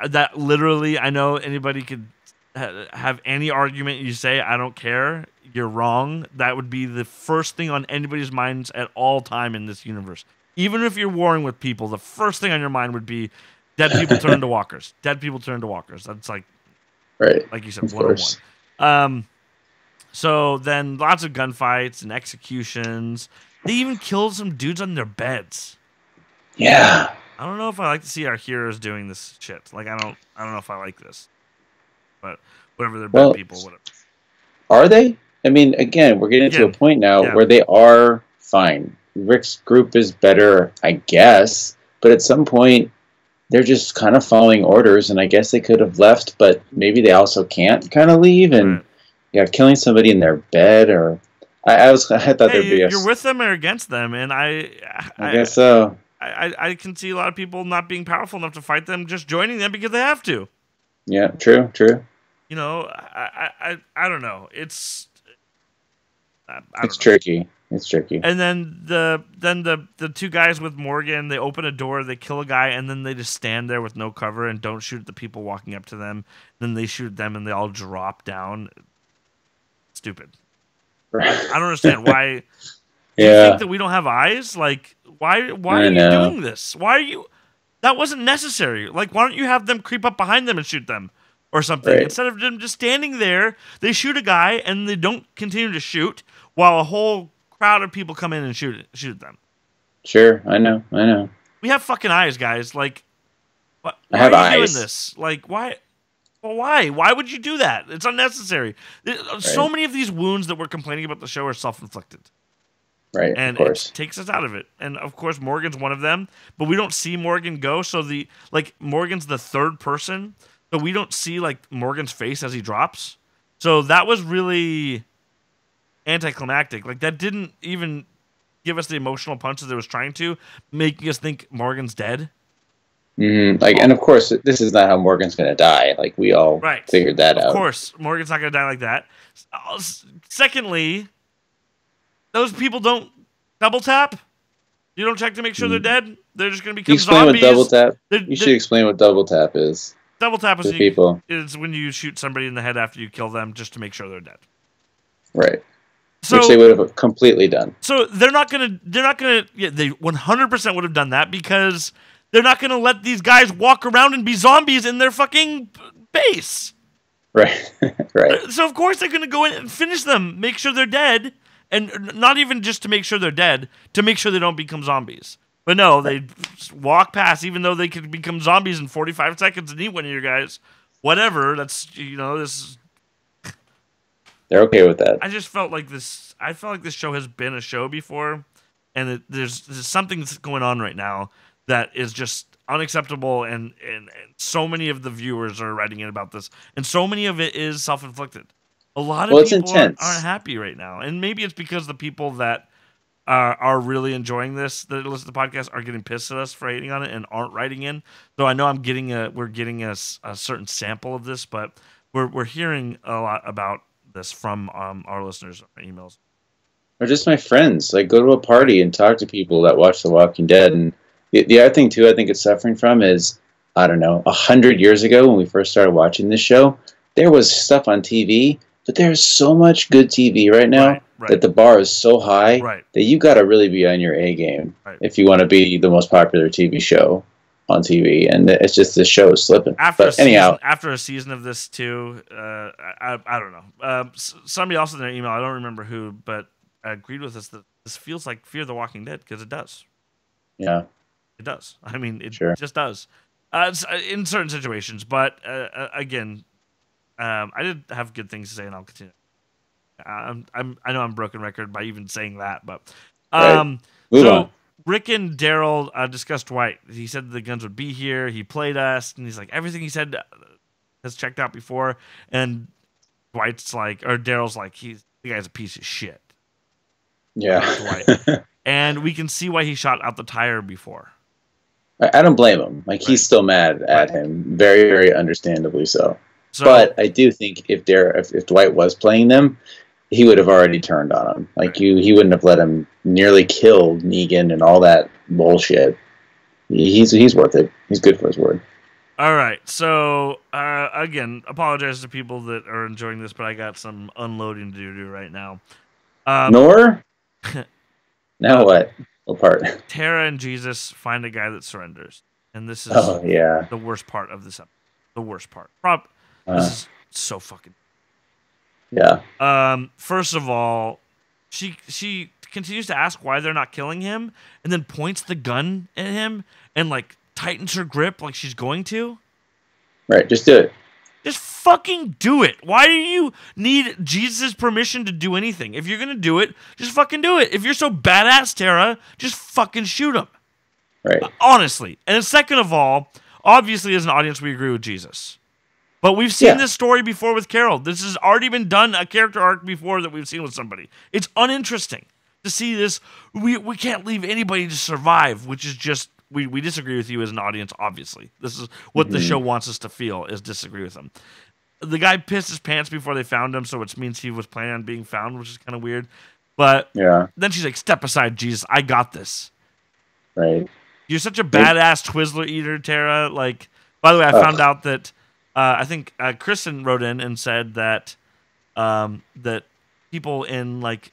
That literally, I know anybody could have any argument you say. I don't care. You're wrong. That would be the first thing on anybody's minds at all time in this universe. Even if you're warring with people, the first thing on your mind would be dead people turn to walkers. Dead people turn to walkers. That's like you said, 101. So then lots of gunfights and executions. They even killed some dudes on their beds. Yeah. I don't know if I like to see our heroes doing this shit. Like I don't know if I like this. But whatever, they're bad people, whatever. Are they? I mean, again, we're getting to a point now where they are fine. Rick's group is better, I guess, but at some point they're just kind of following orders, and I guess they could have left, but maybe they also can't kind of leave, and killing somebody in their bed, or I thought there'd be you're with them or against them, and I guess so. I can see a lot of people not being powerful enough to fight them, just joining them because they have to. Yeah, true. You know, I don't know. It's tricky. It's tricky. And then the two guys with Morgan, they open a door, they kill a guy, and then they just stand there with no cover and don't shoot at the people walking up to them. Then they shoot them, and they all drop down. Stupid. I don't understand why. Do you think that we don't have eyes? Like, why are you doing this? Why are you? That wasn't necessary. Like, why don't you have them creep up behind them and shoot them or something? Right. Instead of them just standing there, they shoot a guy and they don't continue to shoot while a whole crowd of people come in and shoot them. Sure, I know. We have fucking eyes, guys. Like, why are you doing this? Like, why? Well, why? Why would you do that? It's unnecessary. So many of these wounds that we're complaining about the show are self-inflicted. Right, and of course. It takes us out of it. And of course, Morgan's one of them, but we don't see Morgan go. So Morgan's the third person, so we don't see like Morgan's face as he drops. So that was really anticlimactic. Like that didn't even give us the emotional punch that it was trying to, making us think Morgan's dead. Mm-hmm. And of course, this is not how Morgan's going to die. Like we all figured that out. Of course, Morgan's not going to die like that. Secondly, those people don't double tap. You don't check to make sure they're dead. They're just going to become zombies. What double tap? You should explain what double tap is. Double tap is when you shoot somebody in the head after you kill them, just to make sure they're dead. Right. So, which they would have completely done. So they're not gonna. Yeah, they 100% would have done that because they're not gonna let these guys walk around and be zombies in their fucking base. Right. Right. So of course they're gonna go in and finish them, make sure they're dead, and not even just to make sure they're dead, to make sure they don't become zombies. But no, they walk past, even though they could become zombies in 45 seconds and eat one of your guys. Whatever. That's this. They're okay with that. I just felt like this. I felt like this show has been a show before, and there's something that's going on right now that is just unacceptable, and so many of the viewers are writing in about this, and so many of it is self-inflicted. A lot of people aren't happy right now, and maybe it's because the people that are really enjoying this, that listen to the podcast, are getting pissed at us for hating on it and aren't writing in. So I know we're getting a certain sample of this, but we're hearing a lot about this from our listeners, our emails, or just my friends. Like, go to a party and talk to people that watch The Walking Dead. And the other thing too, I think it's suffering from is, I don't know, 100 years ago when we first started watching this show, there was stuff on TV, but there's so much good TV right now that the bar is so high that you got to really be on your A game if you want to be the most popular TV show on TV, and it's just this show is slipping. After a season of this too, I don't know. Somebody else in their email, I don't remember who, but agreed with us that this feels like Fear the Walking Dead, because it does. Yeah, it does. I mean, it just does in certain situations. But again, I did have good things to say, and I'll continue. I know I'm broken record by even saying that, but Move on. Rick and Daryl discussed Dwight. He said the guns would be here. He played us, and he's like, everything he said has checked out before. And Daryl's like, the guy's a piece of shit. Yeah. Dwight. And we can see why he shot out the tire before. I don't blame him. Like, he's still mad at him. Very, very understandably so. But I do think if Dwight was playing them, he would have already turned on him. Like, he wouldn't have let him nearly kill Negan and all that bullshit. He's worth it. He's good for his word. All right. So, again, apologize to people that are enjoying this, but I got some unloading to do right now. Now what? What part? Tara and Jesus find a guy that surrenders. And this is the worst part of this episode. The worst part. This is so fucking... Yeah. First of all, she continues to ask why they're not killing him, and then points the gun at him and like tightens her grip like she's going to. Right, just do it. Just fucking do it. Why do you need Jesus' permission to do anything? If you're gonna do it, just fucking do it. If you're so badass, Tara, just fucking shoot him. Right. Honestly. And second of all, obviously as an audience we agree with Jesus. But we've seen this story before with Carol. This has already been done, a character arc before that we've seen with somebody. It's uninteresting to see this. We can't leave anybody to survive, which is just, we disagree with you as an audience, obviously. This is what the show wants us to feel, is disagree with them. The guy pissed his pants before they found him, so it means he was planning on being found, which is kind of weird. But then she's like, step aside, Jesus, I got this. Right. You're such a badass Twizzler eater, Tara. Like, by the way, I found out that I think Kristen wrote in and said that that people in like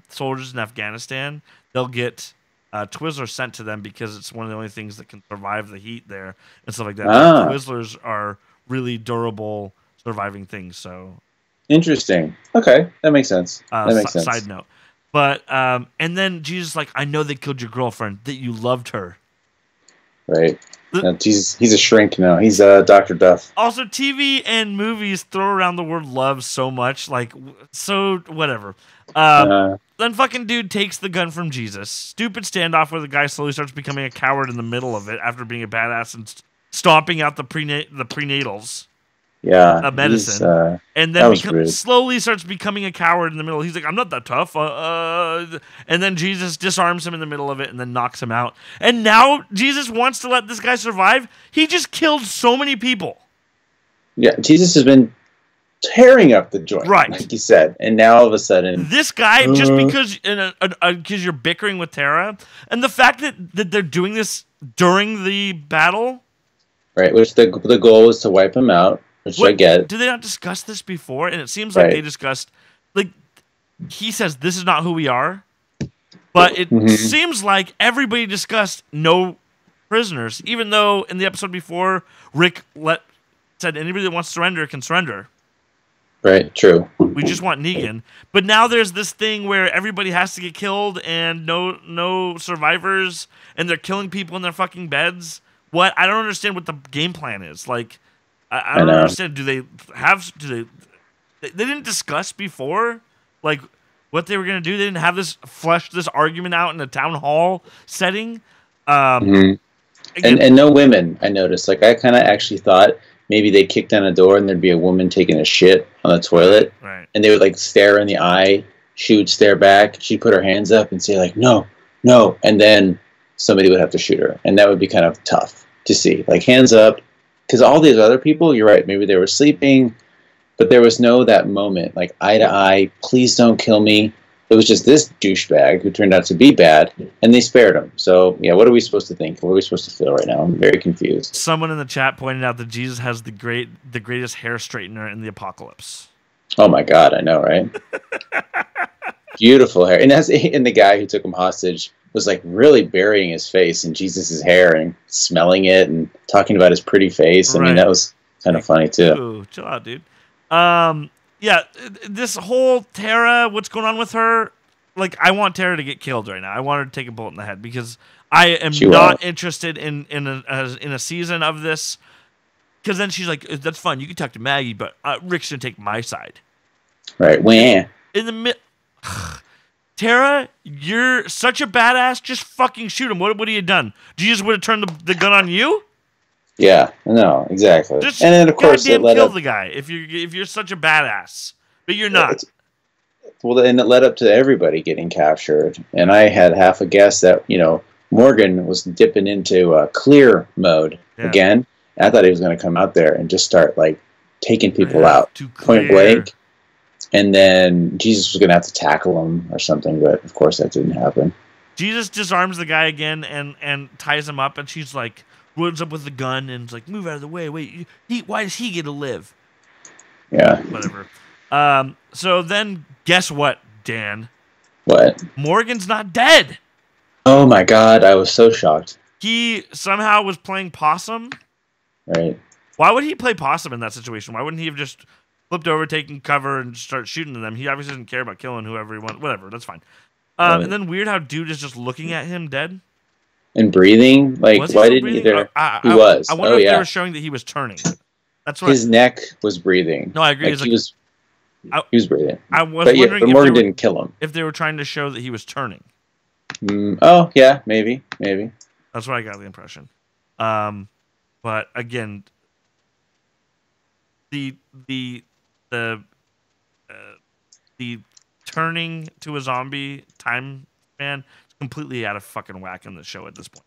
soldiers in Afghanistan, they'll get Twizzlers sent to them because it's one of the only things that can survive the heat there and stuff like that. Twizzlers are really durable, surviving things. So interesting. Okay, that makes sense. That makes sense. Side note, but and then Jesus like, I know they killed your girlfriend, that you loved her. Right. He's a shrink now. He's Dr. Duff. Also, TV and movies throw around the word love so much, like, so whatever. Then fucking dude takes the gun from Jesus. Stupid standoff where the guy slowly starts becoming a coward in the middle of it after being a badass and stomping out the prenatals. Yeah, medicine, and then slowly starts becoming a coward in the middle. He's like, I'm not that tough. And then Jesus disarms him in the middle of it and then knocks him out. And now Jesus wants to let this guy survive. He just killed so many people. Yeah, Jesus has been tearing up the joint, right? Like you said, and now all of a sudden, this guy, just because you're bickering with Tara, and the fact that they're doing this during the battle, right? Which the goal was to wipe him out. Which I get. Did they not discuss this before? And it seems like they discussed, like, he says, this is not who we are. But it seems like everybody discussed no prisoners, even though in the episode before, Rick said anybody that wants to surrender can surrender. Right, true. We just want Negan. But now there's this thing where everybody has to get killed and no survivors, and they're killing people in their fucking beds. What? I don't understand what the game plan is. Like, I don't understand. They didn't discuss before, like, what they were going to do? They didn't have flesh this argument out in a town hall setting? Again, and no women, I noticed. Like, I kind of actually thought maybe they kicked down a door and there'd be a woman taking a shit on the toilet. Right. And they would, like, stare in the eye. She would stare back. She'd put her hands up and say, like, no, no. And then somebody would have to shoot her. And that would be kind of tough to see. Like, hands up. Because all these other people, you're right, maybe they were sleeping, but there was that moment, like, eye to eye, please don't kill me. It was just this douchebag who turned out to be bad, and they spared him. So, yeah, what are we supposed to think? What are we supposed to feel right now? I'm very confused. Someone in the chat pointed out that Jesus has the greatest hair straightener in the apocalypse. Oh, my God, I know, right? Beautiful hair. And the guy who took him hostage was like really burying his face in Jesus's hair and smelling it and talking about his pretty face. I mean, that was kind of funny too. Ooh, chill out, dude. Yeah, this whole Tara, what's going on with her? Like, I want Tara to get killed right now. I want her to take a bullet in the head because I am not interested in a season of this. Because then she's like, "That's fine. You can talk to Maggie, but Rick's gonna take my side." Right. When in the Tara, you're such a badass. Just fucking shoot him. What would he have done? Jesus would have turned the gun on you? Yeah, no, exactly. Just and then of course it kill the guy if you're such a badass, but you're not. Well, and it led up to everybody getting captured, and I had half a guess that Morgan was dipping into clear mode again. And I thought he was going to come out there and just start like taking people out point blank. And then Jesus was going to have to tackle him or something, but of course that didn't happen. Jesus disarms the guy again and ties him up, and she's like, runs up with the gun and is like, move out of the way. Wait, why does he get to live? Yeah. Whatever. So then, guess what, Dan? What? Morgan's not dead. Oh my God, I was so shocked. He somehow was playing possum. Right. Why would he play possum in that situation? Why wouldn't he have just flipped over, taken cover, and start shooting them? He obviously doesn't care about killing whoever he wants. Whatever, that's fine. And then weird how dude is just looking at him dead. And breathing? Like, why didn't either? He was. I wonder if they were showing that he was turning. That's what his neck was breathing. No, I agree. Like, he was breathing. I was wondering but Morgan didn't kill him. If they were trying to show that he was turning. Oh, yeah, maybe. That's what I got the impression. But again, the the the the turning to a zombie time span is completely out of fucking whack in the show at this point.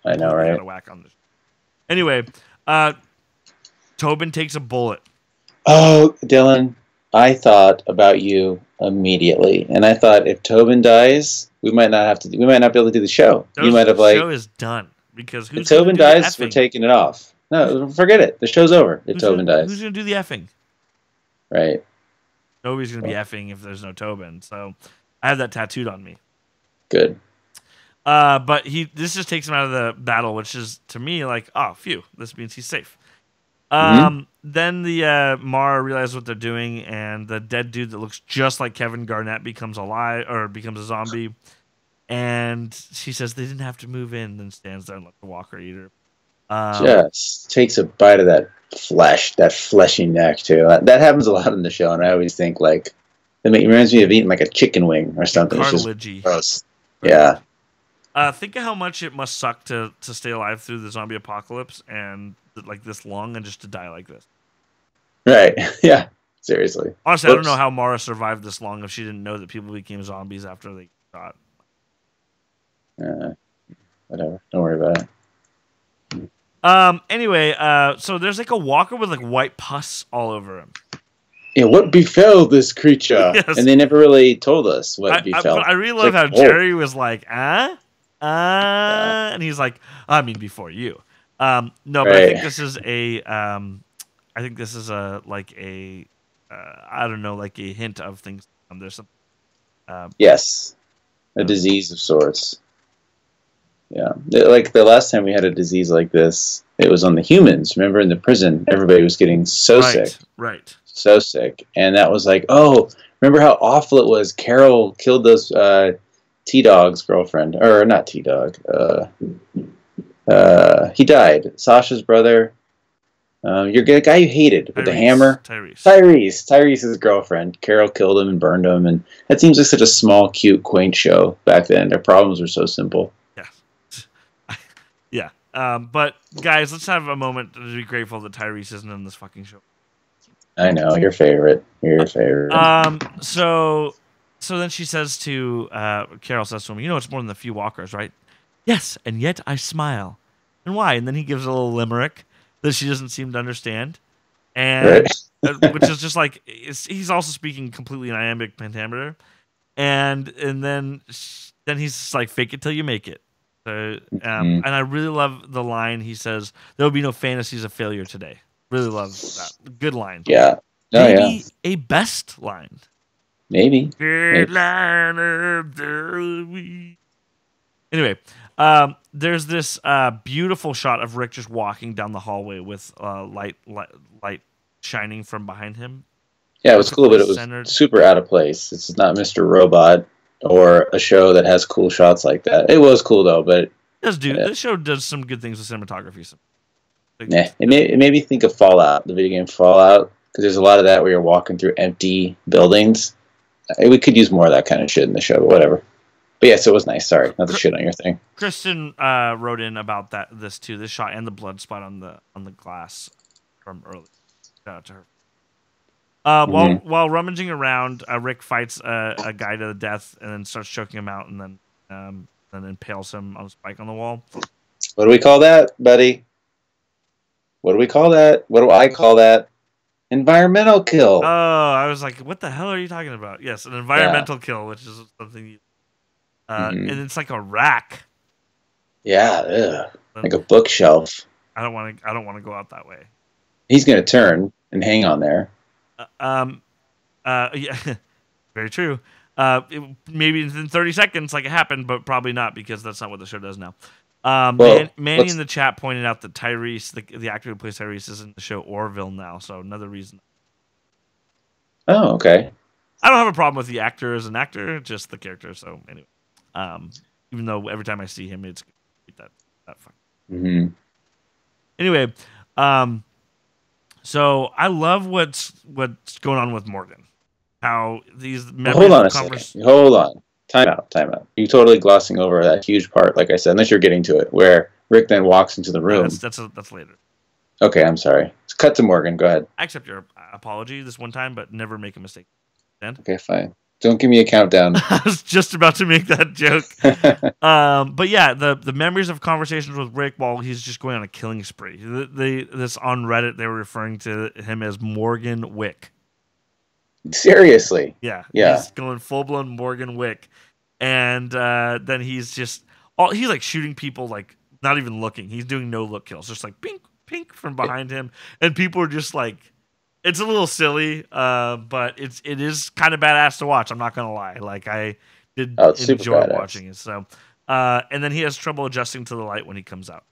I know, Completely right? Out of whack on this. Anyway, Tobin takes a bullet. Oh, Dylan, I thought about you immediately, and I thought if Tobin dies, we might not be able to do the show. You might have The show is done because if Tobin dies, we're taking it off. No, forget it. The show's over if Tobin dies. Who's gonna do the effing? Right. Nobody's gonna be effing if there's no Tobin. So I have that tattooed on me. Good. But this just takes him out of the battle, which is to me like, oh, phew, this means he's safe. Then the Mara realizes what they're doing, and the dead dude that looks just like Kevin Garnett becomes alive or becomes a zombie. And she says they didn't have to move in, then stands there and lets the walker eat her. Just takes a bite of that flesh, that fleshy neck too. That happens a lot in the show, and I always think like it reminds me of eating like a chicken wing or something. Cartilagey. It's just gross. Yeah. Think of how much it must suck to stay alive through the zombie apocalypse and like this long and just to die like this. Right. Yeah. Seriously. Honestly, I don't know how Mara survived this long if she didn't know that people became zombies after they got. Whatever. Don't worry about it. Anyway, so there's like a walker with like white pus all over him. Yeah, what befell this creature? Yes. And they never really told us what befell. But I really love how Jerry was like, and he's like, I mean, before you. No, but I think this is like a I don't know, like a hint of things. There's some. Yes, a disease of sorts. Yeah, like the last time we had a disease like this, it was on the humans. Remember, in the prison, everybody was getting so sick. Right. So sick, and that was like, oh, remember how awful it was? Carol killed those T-Dog's girlfriend, or not T-Dog. He died. Sasha's brother. You're the guy you hated with the hammer. Tyrese's girlfriend. Carol killed him and burned him, and that seems like such a small, cute, quaint show back then. Their problems were so simple. Yeah. But guys, let's have a moment to be grateful that Tyrese isn't in this fucking show. I know, your favorite. You're your favorite. So then she says to Carol says to him, you know, it's more than a few walkers, right? Yes, and yet I smile. And why? And then he gives a little limerick that she doesn't seem to understand, and which is just like he's also speaking completely in iambic pentameter, and then he's just like, fake it till you make it. So and I really love the line he says, there will be no fantasies of failure today. Really love that. Good line. Yeah. Maybe a best line. Maybe. Good line of the week. Anyway, there's this beautiful shot of Rick just walking down the hallway with light shining from behind him. Yeah, it was cool, but it was super out of place. It's not Mr. Robot or a show that has cool shots like that. It was cool though, but this show does some good things with cinematography. It made me think of Fallout, the video game Fallout, because there's a lot of that where you're walking through empty buildings. We could use more of that kind of shit in the show, but whatever. But yes, it was nice. Sorry, not to shit on your thing. Kristen wrote in about this too, this shot and the blood spot on the glass from earlier. Shout out to her. While rummaging around, Rick fights a guy to the death and then starts choking him out, and then impales him on a spike on the wall. What do we call that, buddy? What do we call that? What do I call that? Environmental kill. Oh, I was like, what the hell are you talking about? Yes, an environmental kill, which is something and it's like a rack. Yeah, like a bookshelf. I don't want to go out that way. He's gonna turn and hang on there. Yeah, very true. Maybe in 30 seconds, like it happened, but probably not, because that's not what the show does now. Manny in the chat pointed out that Tyrese, the actor who plays Tyrese, is in the show Orville now, so another reason. Oh, okay. I don't have a problem with the actor as an actor, just the character. So anyway, even though every time I see him, it's that fuck. Mm-hmm. Anyway, so I love what's going on with Morgan. How these hold on a second. Hold on. Time out. You're totally glossing over that huge part, like I said, unless you're getting to it, where Rick then walks into the room. That's later. Okay, I'm sorry. Cut to Morgan. Go ahead. I accept your apology this one time, but never make a mistake. Okay, fine. Don't give me a countdown. I was just about to make that joke. But yeah, the memories of conversations with Rick while he's just going on a killing spree. This on Reddit, they were referring to him as Morgan Wick. Seriously? Yeah. Yeah. He's going full blown Morgan Wick, and then he's he's like shooting people, like not even looking. He's doing no look kills, just like pink, pink from behind him, and people are just like. It's a little silly, but it is kind of badass to watch. I'm not gonna lie. Like I did enjoy watching it. So, and then he has trouble adjusting to the light when he comes out.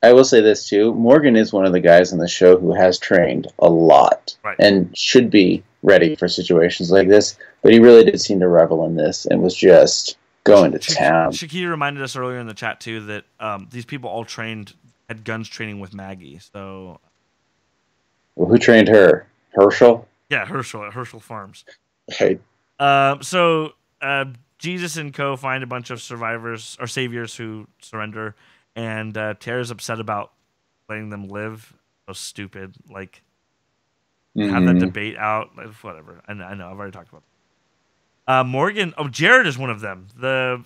I will say this too: Morgan is one of the guys on the show who has trained a lot and should be ready for situations like this. But he really did seem to revel in this and was just going to town. Shakir reminded us earlier in the chat too that these people all had guns training with Maggie. So. Well, who trained her? Herschel? Yeah, Herschel at Herschel Farms. Right. So Jesus and Co. find a bunch of survivors or saviors who surrender, and Tara's upset about letting them live. So stupid. Like, have that debate out. Like, whatever. I know. I've already talked about it. Morgan. Oh, Jared is one of them. The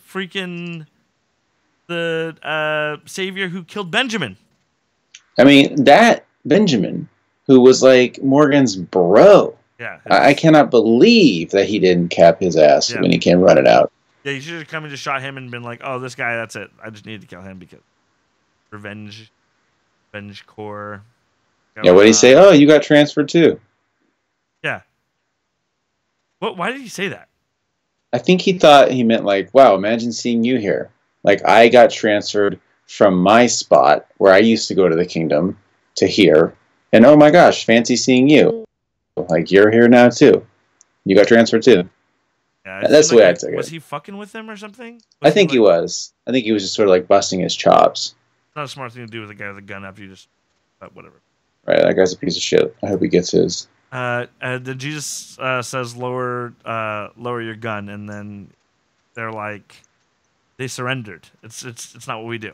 savior who killed Benjamin. I mean, that Benjamin... who was like Morgan's bro. Yeah. I cannot believe that he didn't cap his ass when he came running out. Yeah, you should have come and just shot him and been like, oh, this guy, that's it. I just needed to kill him because revenge core. Yeah, what did he say? Oh, you got transferred too. Yeah. Why did he say that? I think he thought he meant like, wow, imagine seeing you here. Like, I got transferred from my spot where I used to go to the kingdom to here. And oh my gosh, fancy seeing you. Like, you're here now too. You got transferred too. Yeah, that's the way I took it. Was he fucking with him or something? I think he was. I think he was just sort of like busting his chops. Not a smart thing to do with a guy with a gun after you just... But whatever. Right, that guy's a piece of shit. I hope he gets his. Then Jesus says, lower your gun, and then they're like, they surrendered. It's not what we do.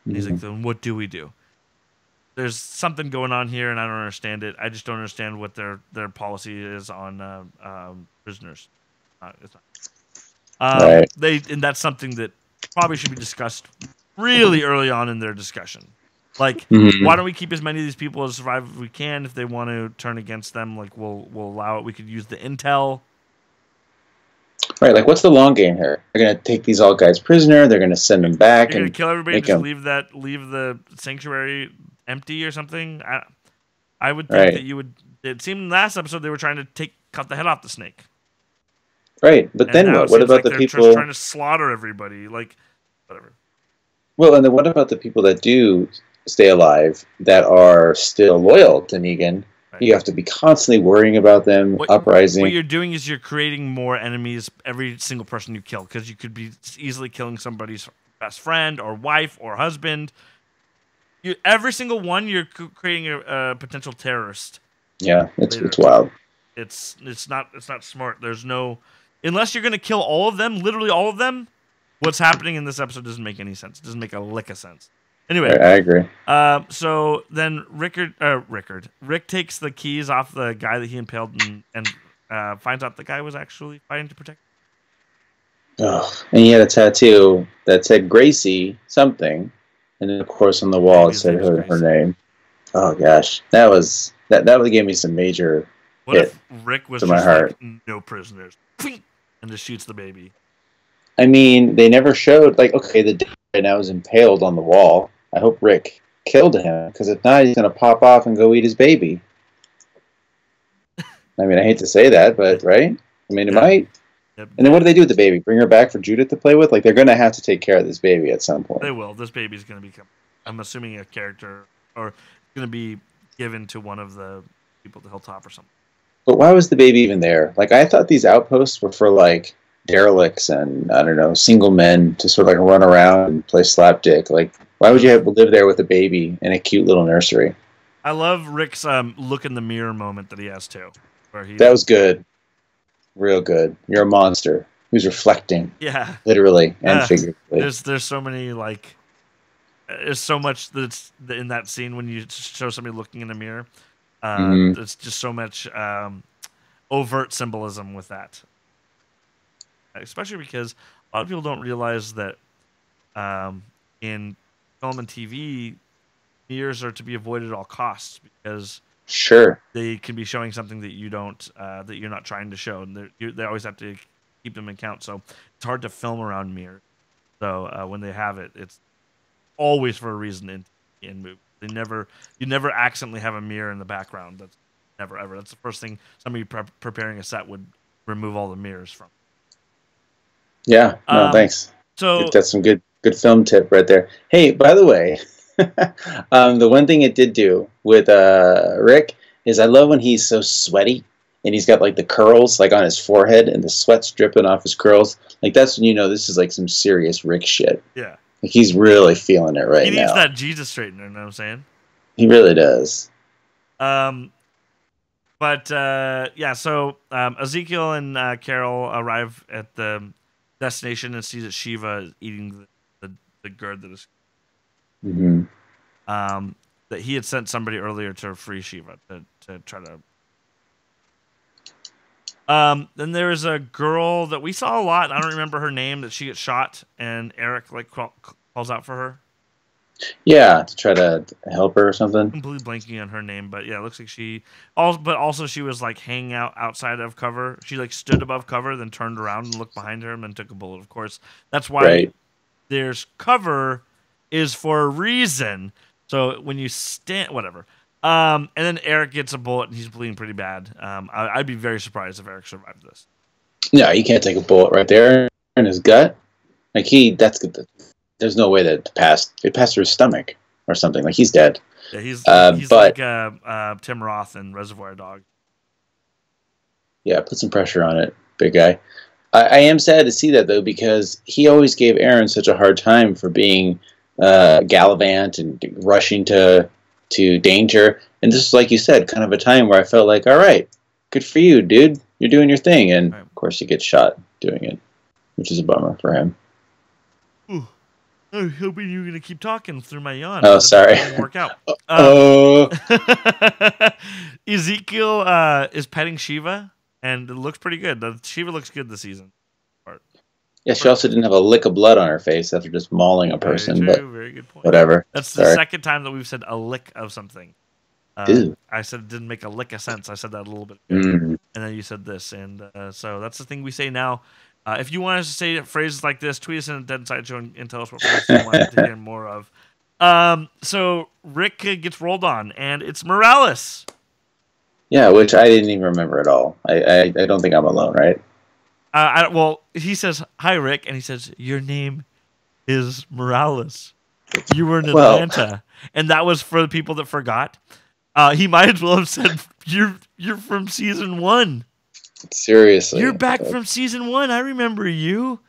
And he's like, then what do we do? There's something going on here, and I don't understand it. I just don't understand what their policy is on prisoners. It's not. Right. And that's something that probably should be discussed really early on in their discussion. Like, why don't we keep as many of these people as survive as we can? If they want to turn against them, like we'll allow it. We could use the intel. Right, like what's the long game here? They're gonna take these all guys prisoner. They're gonna send them back. You're gonna kill everybody. Just leave the sanctuary empty or something. I would think that you would. It seemed in the last episode they were trying to cut the head off the snake. Right, but then what? What about the people just trying to slaughter everybody? Like, whatever. Well, and then what about the people that do stay alive that are still loyal to Negan? Right. You have to be constantly worrying about them uprising. What you're doing is you're creating more enemies every single person you kill, because you could be easily killing somebody's best friend or wife or husband. Every single one, you're creating a potential terrorist. Yeah, it's wild. It's not smart. There's no, unless you're gonna kill all of them, literally all of them. What's happening in this episode doesn't make any sense. It doesn't make a lick of sense. Anyway, I agree. So then Rick takes the keys off the guy that he impaled and finds out the guy was actually fighting to protect him. Oh, and he had a tattoo that said Gracie something, and then of course on the wall it said her name. Oh gosh, that gave me some major. What if Rick was just like, no prisoners, and just shoots the baby? I mean, they never showed, like, okay, the guy now is impaled on the wall. I hope Rick killed him, because if not, he's going to pop off and go eat his baby. I mean, I hate to say that, but, right? I mean, it might. Yep. And then what do they do with the baby? Bring her back for Judith to play with? Like, they're going to have to take care of this baby at some point. They will. This baby's going to become, I'm assuming, a character, or going to be given to one of the people at the Hilltop or something. But why was the baby even there? Like, I thought these outposts were for, like, derelicts and, I don't know, single men to sort of like run around and play slapdick. Like, why would you have to live there with a baby in a cute little nursery? I love Rick's look in the mirror moment that he has too. That was good. Real good. You're a monster. He was reflecting. Yeah. Literally and figuratively. There's so many, like, There's so much that's in that scene when you show somebody looking in a mirror. Mm-hmm. It's just so much overt symbolism with that, especially because a lot of people don't realize that in film and TV, mirrors are to be avoided at all costs because Sure. they can be showing something that you don't that you're not trying to show, and they always have to keep them in count. So it's hard to film around mirrors. So when they have it, it's always for a reason in movies. You never accidentally have a mirror in the background. That's never ever. That's the first thing somebody preparing a set would remove all the mirrors from. Yeah. No, thanks. So that's some good film tip right there. Hey, by the way, the one thing it did do with Rick is I love when he's so sweaty and he's got like the curls like on his forehead and the sweat's dripping off his curls. Like that's when you know this is like some serious Rick shit. Yeah. Like he's really feeling it right now. He needs that Jesus straightener, you know what I'm saying? He really does. But yeah, so Ezekiel and Carol arrive at the destination and see that Shiva is eating the gourd that is. Mm-hmm. That he had sent somebody earlier to free Shiva to try to. Then there's a girl that we saw a lot. I don't remember her name. That she gets shot, and Eric like calls out for her. Yeah, to try to help her or something. Completely blanking on her name, but yeah, it looks like also she was like hanging out outside of cover. She like stood above cover, then turned around and looked behind her, and then took a bullet. Of course, that's why there's cover is for a reason. So when you stand, whatever. And then Eric gets a bullet, and he's bleeding pretty bad. I'd be very surprised if Eric survived this. No, you can't take a bullet right there in his gut. Like that's good. There's no way that it passed through his stomach or something. Like he's dead. Yeah, he's like Tim Roth in Reservoir Dogs. Yeah, put some pressure on it, big guy. I am sad to see that though because he always gave Aaron such a hard time for being gallivant and rushing to danger. And this is, like you said, kind of a time where I felt like, all right, good for you, dude. You're doing your thing. And of course, he gets shot doing it, which is a bummer for him. Ooh. I was hoping you were going to keep talking through my yawn. Oh, sorry. Didn't work out. Ezekiel is petting Shiva, and it looks pretty good. Shiva looks good this season. Yeah, she also didn't have a lick of blood on her face after just mauling a person. Very good point. Whatever. That's the second time that we've said a lick of something. I said it didn't make a lick of sense. I said that a little bit ago. And then you said this. And so that's the thing we say now. If you want us to say phrases like this, tweet us in Dead Inside Show and tell us what phrases you want to hear more of. So Rick gets rolled on, and it's Morales. Yeah, which I didn't even remember at all. I don't think I'm alone, right? Well, he says, "Hi, Rick," and he says, "Your name is Morales. You were in Atlanta," and that was for the people that forgot. He might as well have said, "You're from season 1." Seriously, you're back from season 1. I remember you,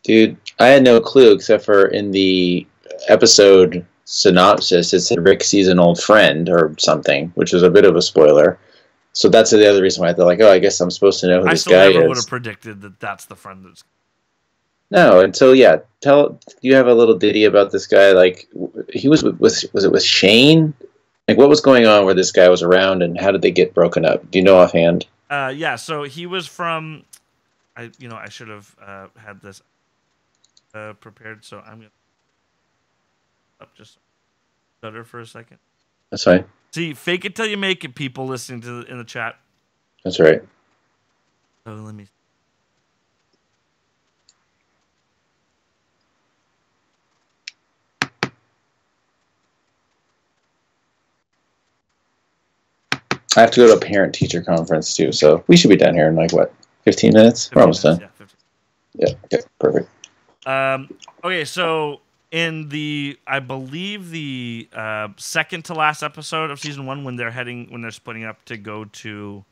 dude. I had no clue except for in the episode synopsis, it said Rick sees an old friend or something, which is a bit of a spoiler. So that's the other reason why I thought, like, oh, I guess I'm supposed to know who this guy is. I never would have predicted that that's the friend that's... No, until, do you have a little ditty about this guy? Like, he was it with Shane? Like, what was going on where this guy was around, and how did they get broken up? Do you know offhand? Yeah, so he was from... I should have had this prepared, so I'm going to... Just stutter for a second. That's fine. See, fake it till you make it, people listening in the chat. That's right. So let me. I have to go to a parent-teacher conference too, so we should be done here in 15 minutes? We're almost done. Yeah, 15. Yeah, okay, perfect. Okay, so in I believe the second to last episode of season 1, when they're splitting up to go to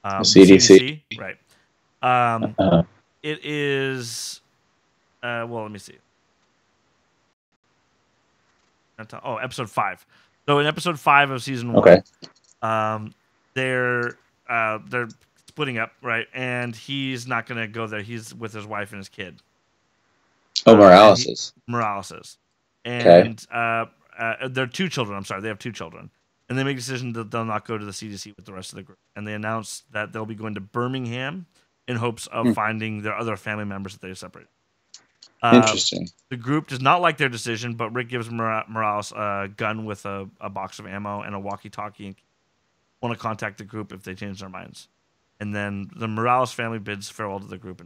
CDC, right? It is. Well, let me see. Episode 5. So in episode 5 of season 1, they're splitting up, right? And he's not gonna go there. He's with his wife and his kid. Morales is. Morales is. and they're 2 children. I'm sorry, they have 2 children, and they make a decision that they'll not go to the CDC with the rest of the group, and they announce that they'll be going to Birmingham in hopes of finding their other family members that they've separated. Interesting. The group does not like their decision, but Rick gives Morales a gun with a box of ammo and a walkie-talkie and want to contact the group if they change their minds. And then the Morales family bids farewell to the group.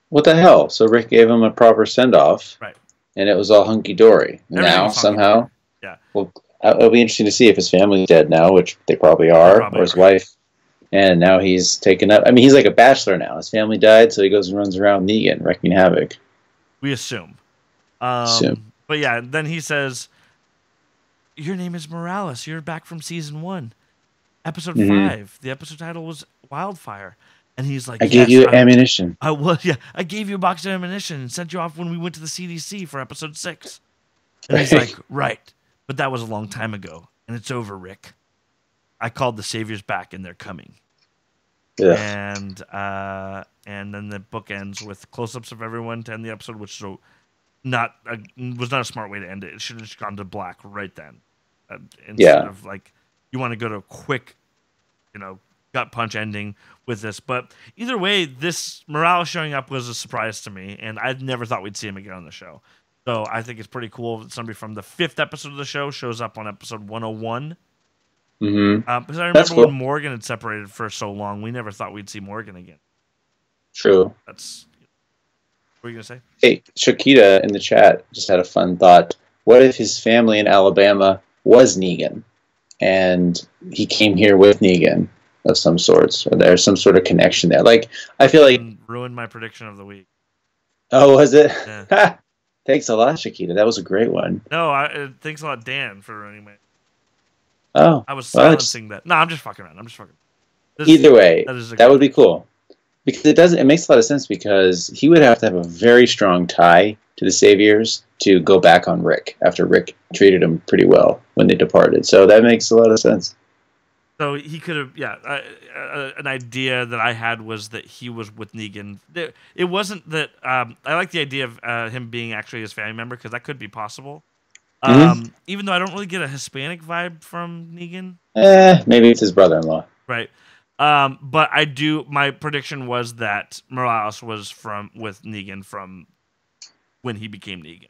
What the hell? So Rick gave him a proper send-off. Right. And it was all hunky-dory. Now, somehow... Yeah. Well, it'll be interesting to see if his family's dead now, which they probably are, or his wife. And now he's taken up... I mean, he's like a bachelor now. His family died, so he goes and runs around Negan, wrecking havoc. We assume. But yeah, then he says, your name is Morales. You're back from season 1. Episode 5. The episode title was Wildfire. And he's like, I gave you ammunition. I gave you a box of ammunition and sent you off when we went to the CDC for episode 6. And he's like, right. But that was a long time ago. And it's over, Rick. I called the Saviors back and they're coming. Yeah. And then the book ends with close-ups of everyone to end the episode, which was not a smart way to end it. It should have just gone to black right then. Instead of like, you want to go to a quick, gut punch ending with this. But either way, this Morales showing up was a surprise to me, and I never thought we'd see him again on the show. So I think it's pretty cool that somebody from the 5th episode of the show shows up on episode 101. Because I remember when Morgan had separated for so long, we never thought we'd see Morgan again. True. What were you going to say? Hey, Shakita in the chat just had a fun thought. What if his family in Alabama was Negan, and he came here with Negan of some sorts, or there's some sort of connection there? Like, I feel like... Ruined my prediction of the week. Oh, was it? Yeah. Thanks a lot, Shakita. That was a great one. No, thanks a lot, Dan, for ruining my... Oh. I was silencing that. No, I'm just fucking around. Either way, that would be cool. Because it makes a lot of sense, because he would have to have a very strong tie to the Saviors to go back on Rick after Rick treated him pretty well when they departed. So that makes a lot of sense. So he could have, an idea that I had was that he was with Negan. It wasn't that, I like the idea of him being actually his family member, because that could be possible. Even though I don't really get a Hispanic vibe from Negan. Maybe it's his brother-in-law. Right. But my prediction was that Morales was with Negan from when he became Negan.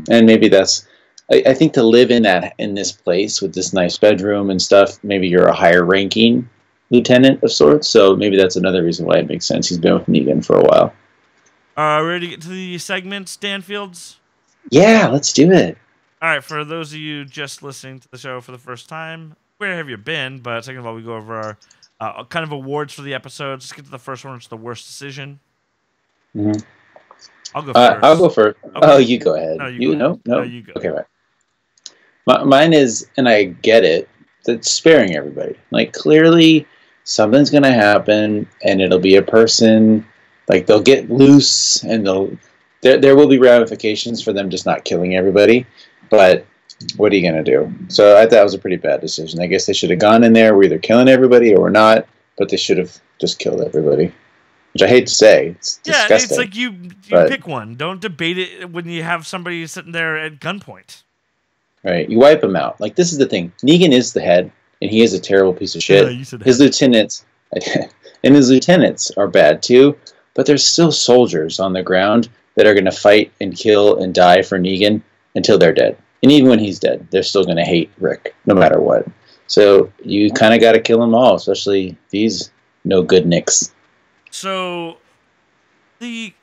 And maybe that's, I think, to live in this place with this nice bedroom and stuff, maybe you're a higher ranking lieutenant of sorts, so maybe that's another reason why it makes sense. He's been with Negan for a while. Ready to get to the segment, Stanfields? Yeah, let's do it. All right, for those of you just listening to the show for the first time, where have you been? But second of all, we go over our kind of awards for the episodes. Let's get to the first one, which is the worst decision. I'll go first. I'll go first. Okay. Oh, you go ahead. No, you go. No, you go. Okay, right. Mine is, and I get it, that's sparing everybody. Like, clearly, something's going to happen, and it'll be a person, like, they'll get loose, and there will be ramifications for them just not killing everybody, but what are you going to do? So I thought that was a pretty bad decision. I guess they should have gone in there. We're either killing everybody or we're not, but they should have just killed everybody. Which I hate to say. It's disgusting. It's like you pick one. Don't debate it when you have somebody sitting there at gunpoint. Right. You wipe them out. Like, this is the thing. Negan is the head, and he is a terrible piece of shit. His lieutenants are bad too, but there's still soldiers on the ground that are going to fight and kill and die for Negan until they're dead. And even when he's dead, they're still going to hate Rick, no matter what. So you kind of got to kill them all, especially these no good nicks. So the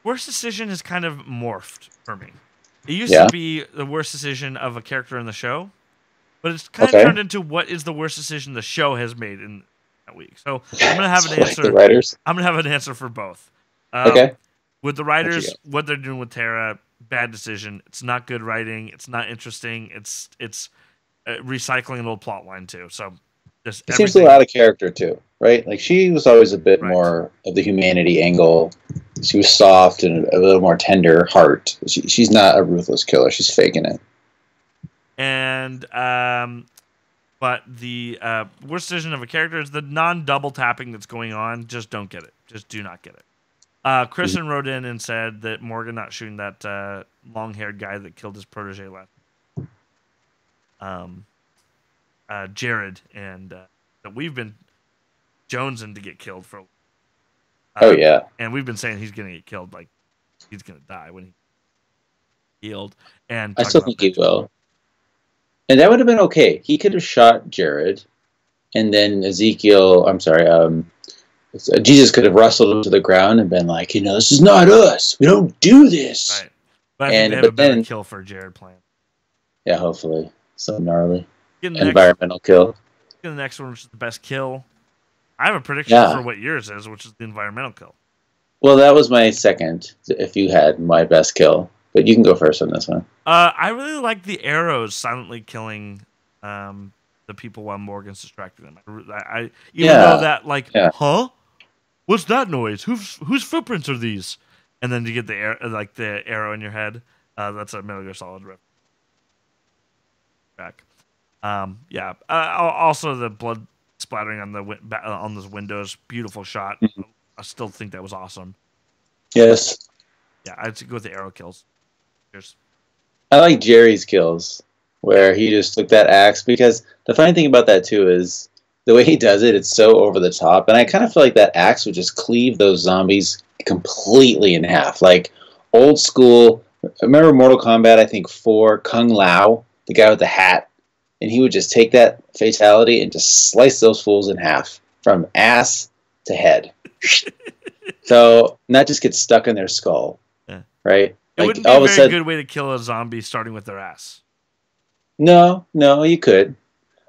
worst decision has kind of morphed for me. It used to be the worst decision of a character in the show, but it's kind of turned into what is the worst decision the show has made in that week. So I'm gonna have an answer. The writers? I'm gonna have an answer for both. Okay. With the writers, what they're doing with Tara, bad decision. It's not good writing. It's not interesting. It's recycling an old plot line too. So it seems a lot of character too, right? Like, she was always a bit more of the humanity angle. She was soft and a little more tender heart. She's not a ruthless killer. She's faking it. And but the worst decision of a character is the non-double tapping that's going on. Just don't get it. Just do not get it. Kristen wrote in and said that Morgan not shooting that long-haired guy that killed his protege last. Jared, and that we've been jonesing to get killed for. Oh yeah, and we've been saying he's gonna get killed, like he's gonna die when he healed. And I still think he will. And that would have been okay. He could have shot Jared, and then Jesus could have wrestled him to the ground and been like, this is not us. We don't do this. Right. But I think they have a better kill for Jared plan. Yeah, hopefully. So gnarly. Environmental kill. Get the next one, which is the best kill. I have a prediction for what yours is, which is the environmental kill. Well, that was my second, if you had my best kill. But you can go first on this one. I really like the arrows silently killing the people while Morgan's distracting them. Even though that, huh? What's that noise? Whose footprints are these? And then you get the arrow in your head. That's a Metal Gear Solid rip. Back. Also the blood splattering on those windows. Beautiful shot. Mm-hmm. I still think that was awesome. Yes. Yeah, I'd go with the arrow kills. Cheers. I like Jerry's kills, where he just took that axe, because the funny thing about that too is the way he does it, it's so over the top, and I kind of feel like that axe would just cleave those zombies completely in half. Like old school, remember Mortal Kombat, I think 4, Kung Lao, the guy with the hat, and he would just take that fatality and just slice those fools in half from ass to head. So, and that just gets stuck in their skull, right? It wouldn't be a very good way to kill a zombie starting with their ass. No, you could.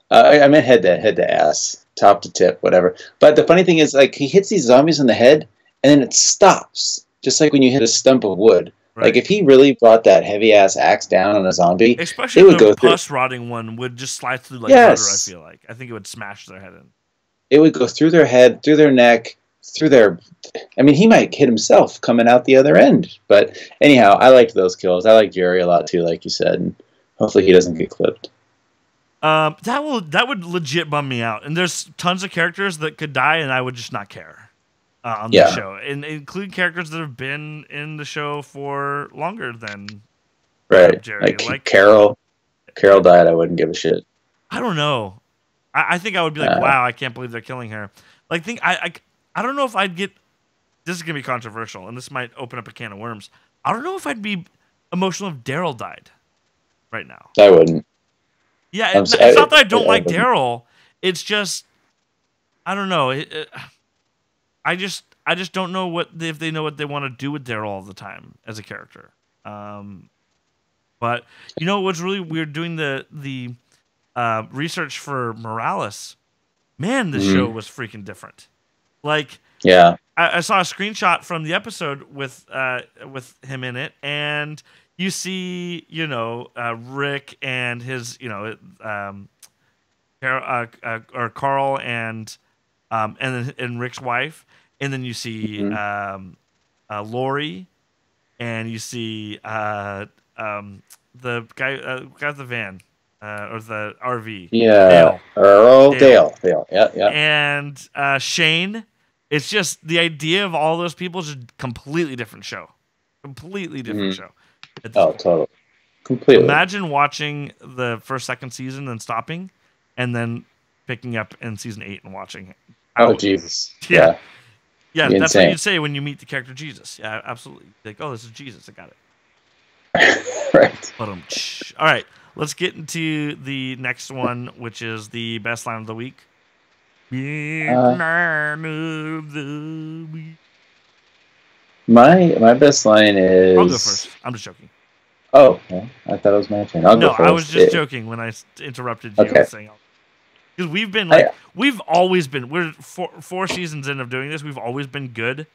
I meant head to ass, top to tip, whatever. But the funny thing is, like, he hits these zombies in the head, and then it stops, just like when you hit a stump of wood. Right. Like, if he really brought that heavy-ass axe down on a zombie, especially the pus-rotting one would just slide through like butter, I feel like. I think it would smash their head in. It would go through their head, through their neck, through their... I mean, he might hit himself coming out the other end. But anyhow, I liked those kills. I like Jerry a lot, too, like you said. And hopefully he doesn't get clipped. That would legit bum me out. And there's tons of characters that could die, and I would just not care on the show. And include characters that have been in the show for longer than Jerry. Like Carol. Carol died, I wouldn't give a shit. I don't know. I think I would be like, wow, I can't believe they're killing her. Like, I don't know if I'd get... This is going to be controversial, and this might open up a can of worms. I don't know if I'd be emotional if Daryl died right now. I wouldn't. Yeah, it's not that I don't like Daryl. It's just, I don't know. I just don't know if they know what they want to do with Daryl all the time as a character. But you know what's really weird? Doing the research for Morales, man, this show was freaking different. Like, yeah, I saw a screenshot from the episode with him in it, and you see, Rick and his, Carl and Rick's wife, and then you see Lori, and you see the guy with the van or the RV. Yeah, Dale. Yeah. And Shane. It's just the idea of all those people is just a completely different show. Completely different show. Totally. Completely. Imagine watching the second season and stopping, and then picking up in season 8 and watching it. Oh, Jesus. Yeah, that's insane. What you'd say when you meet the character Jesus. Yeah, absolutely. Like, oh, this is Jesus. I got it. Right. All right, let's get into the next one, which is the best line of the week. Man of the week. My best line is... I'll go first. I'm just joking. Oh, well, I thought it was my turn. I'll go first. I was just joking when I interrupted you. Okay. Because we've been we've always been, we're 4 seasons in of doing this. We've always been good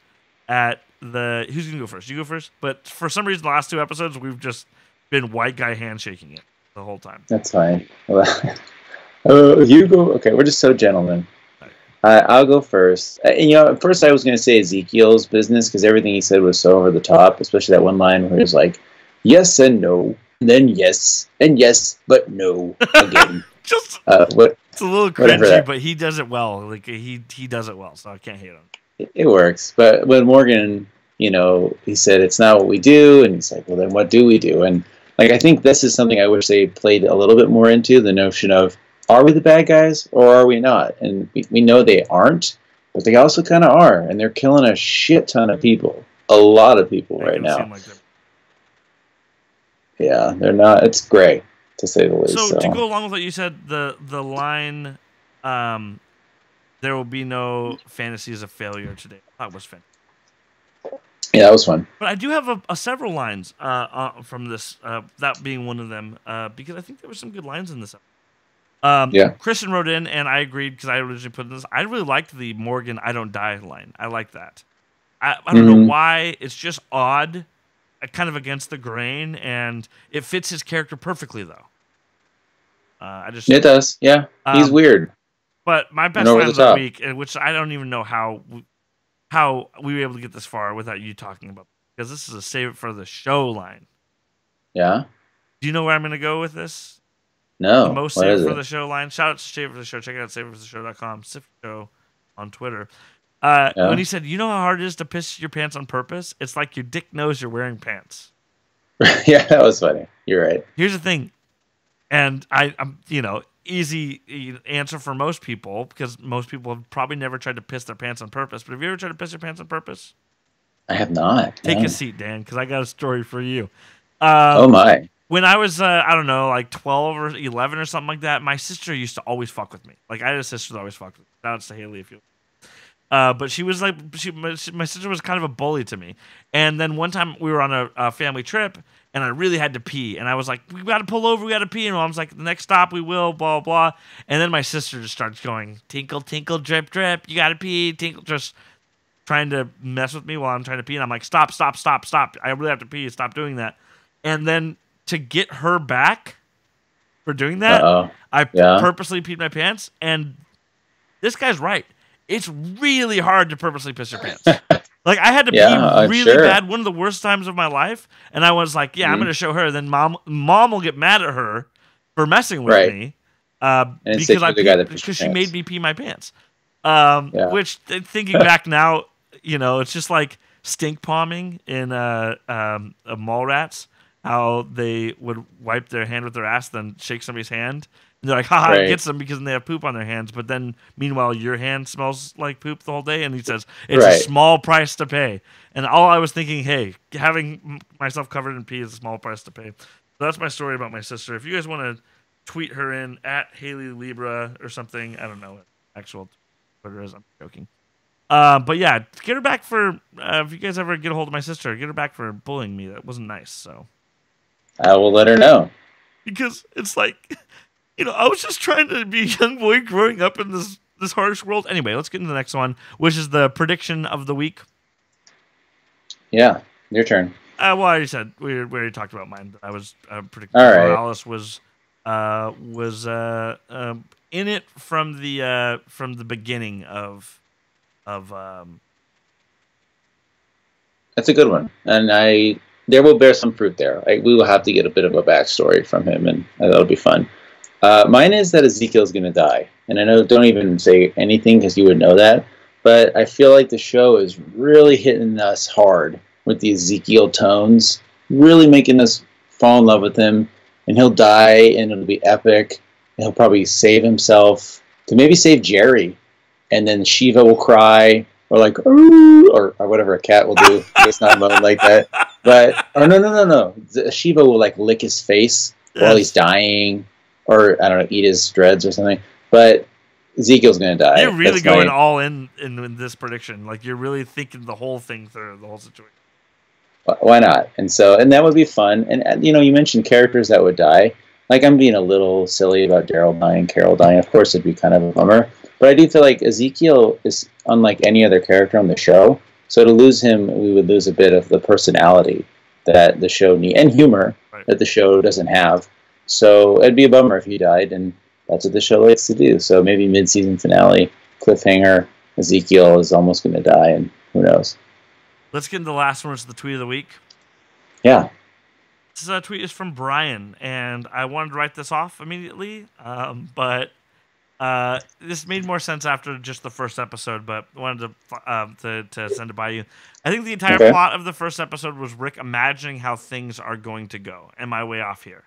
at who's gonna go first? You go first. But for some reason, the last 2 episodes, we've just been white guy handshaking it the whole time. That's fine. You go. Okay, we're just so gentlemen. I'll go first. At first I was going to say Ezekiel's business because everything he said was so over the top, especially that one line where he was like, yes and no, and then yes, and yes, but no, again. It's a little cringy, but he does it well. Like he does it well, so I can't hate him. It works. But when Morgan he said, it's not what we do. And he's like, well, then what do we do? And like, I think this is something I wish they played a little bit more into, the notion of, are we the bad guys or are we not? And we know they aren't, but they also kind of are. And they're killing a shit ton of people. A lot of people right now. Yeah, they're not. It's gray, to say the least. So to go along with what you said, the line, there will be no fantasies of failure today. That was fantastic. Yeah, that was fun. But I do have several lines from this, that being one of them, because I think there were some good lines in this episode. Yeah. Christian wrote in, and I agreed because I originally put this. I really liked the Morgan "I don't die" line. I like that. I don't know why. It's just odd, kind of against the grain, and it fits his character perfectly, though. It does. Yeah, he's weird. But my best line of the week, which I don't even know how we were able to get this far without you talking about, because this is a save it for the show line. Yeah. Do you know where I'm going to go with this? No. The most save it for the show line. Shout out to Save It for the Show. Check it out, saveitfortheshow.com. Sif Show on Twitter. When he said, you know how hard it is to piss your pants on purpose? It's like your dick knows you're wearing pants. Yeah, that was funny. You're right. Here's the thing. And I'm easy answer for most people, because most people have probably never tried to piss their pants on purpose. But have you ever tried to piss your pants on purpose? I have not. Take a seat, Dan, because I got a story for you. Oh my! When I was I don't know, like 12 or 11 or something like that, my sister used to always fuck with me. Like, I had a sister that always fucked with me. Shout out to Haley if you. But she was like, my sister was kind of a bully to me. And then one time we were on a family trip, and I really had to pee. And I was like, we got to pull over, we got to pee. And Mom's like, the next stop we will, blah, blah. And then my sister just starts going, tinkle, tinkle, drip, drip, you got to pee, tinkle, just trying to mess with me while I'm trying to pee. And I'm like, stop. I really have to pee, stop doing that. And then to get her back for doing that, I purposely peed my pants. And this guy's right. It's really hard to purposely piss your pants. Like, I had to pee really bad, one of the worst times of my life, and I was like, I'm going to show her. Then mom will get mad at her for messing with me because she made me pee my pants. Which, thinking back now, it's just like stink palming in Mallrats, how they would wipe their hand with their ass, then shake somebody's hand. And they're like, haha, it gets them because they have poop on their hands. But then, meanwhile, your hand smells like poop the whole day. And he says, it's a small price to pay. And all I was thinking, hey, having myself covered in pee is a small price to pay. So that's my story about my sister. If you guys want to tweet her in at Haley Libra or something, I don't know what actual Twitter is. I'm joking. But yeah, get her back for, if you guys ever get a hold of my sister, get her back for bullying me. That wasn't nice. So I will let her know. Because it's like, I was just trying to be a young boy growing up in this harsh world. Anyway, let's get into the next one, which is the prediction of the week. Yeah, your turn. Well, I already said we already talked about mine. I was predicting Morales was in it from the beginning of. That's a good one, and there will bear some fruit there. We will have to get a bit of a backstory from him, and that'll be fun. Mine is that Ezekiel's going to die. And I know, don't even say anything because you would know that. But I feel like the show is really hitting us hard with the Ezekiel tones, really making us fall in love with him. And he'll die, and it'll be epic. He'll probably save himself to maybe save Jerry. And then Shiva will cry, or like, ooh, or whatever a cat will do. It's not moan like that. But, or no. Shiva will like lick his face while he's dying. Or, I don't know, eat his dreads or something. But Ezekiel's going to die. You're really going all in this prediction. Like, you're really thinking the whole thing through, the whole situation. Why not? And that would be fun. And, you mentioned characters that would die. Like, I'm being a little silly about Daryl dying, Carol dying. Of course, it'd be kind of a bummer. But I do feel like Ezekiel is unlike any other character on the show. So to lose him, we would lose a bit of the personality that the show needs, and humor that the show doesn't have. So it'd be a bummer if he died, and that's what the show likes to do. So maybe mid-season finale, cliffhanger, Ezekiel is almost going to die, and who knows. Let's get into the last one, which is the tweet of the week. Yeah. This tweet is from Brian, and I wanted to write this off immediately, but This made more sense after just the first episode, but I wanted to send it by you. I think the entire plot of the first episode was Rick imagining how things are going to go. Am I way off here?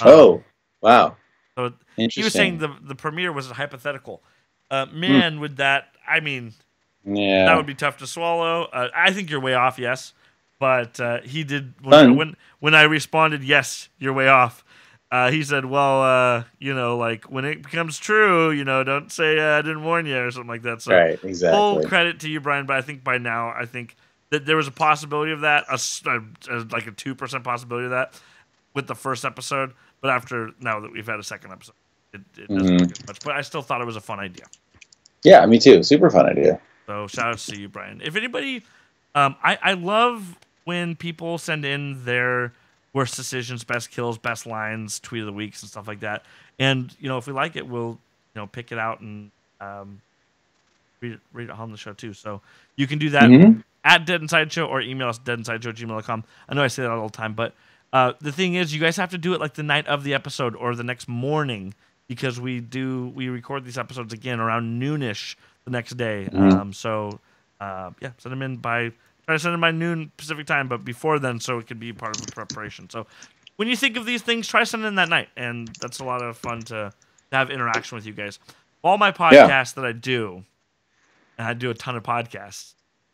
Oh, wow. So he was saying the premiere was hypothetical. Would that? I mean, yeah, that would be tough to swallow. I think you're way off. Yes, but he did when I responded, yes, you're way off. He said, well, like when it becomes true, don't say I didn't warn you or something like that. So right, exactly. Full credit to you, Brian. But I think by now, I think that there was a possibility of that, like a 2% possibility of that with the first episode. But after now that we've had a second episode, it doesn't work as much. But I still thought it was a fun idea. Yeah, me too. Super fun idea. So shout outs to you, Brian. If anybody, I love when people send in their worst decisions, best kills, best lines, tweet of the weeks, and stuff like that. And if we like it, we'll pick it out and read it on the show too. So you can do that at Dead Inside Show or email us deadinsideshow@gmail.com. I know I say that all the time, but the thing is, you guys have to do it like the night of the episode or the next morning because we record these episodes again around noonish the next day. Send them in try to send them by noon Pacific time, but before then, so it could be part of the preparation. So when you think of these things, try sending in that night, and that's a lot of fun to have interaction with you guys. All my podcasts that I do, and I do a ton of podcasts,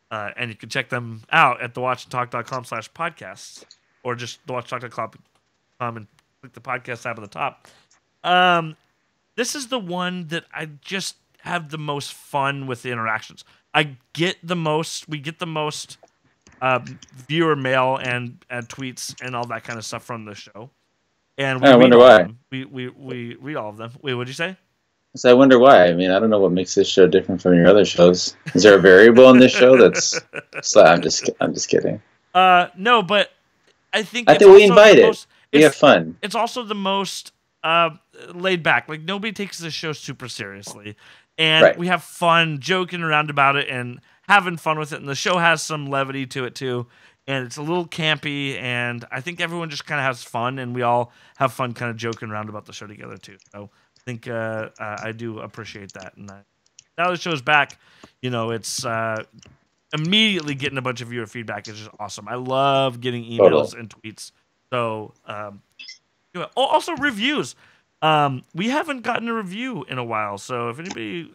and you can check them out at thewatchandtalk.com/podcasts, or just thewatchandtalk.com and click the podcast tab at the top. This is the one that I just have the most fun with the interactions. We get the most viewer mail and tweets and all that kind of stuff from the show. And I wonder why. We read all of them. Wait, what'd you say? So I wonder why. I mean, I don't know what makes this show different from your other shows. Is there a variable in this show that's? I'm just kidding. No, but I think we invite it. We have fun. It's also the most laid back. Like nobody takes this show super seriously. And we have fun joking around about it and having fun with it. And the show has some levity to it, too. And it's a little campy. And I think everyone just kind of has fun. And we all have fun kind of joking around about the show together, too. So I think I do appreciate that. And now the show's back, it's immediately getting a bunch of viewer feedback is just awesome. I love getting emails and tweets. So also reviews. We haven't gotten a review in a while, so if anybody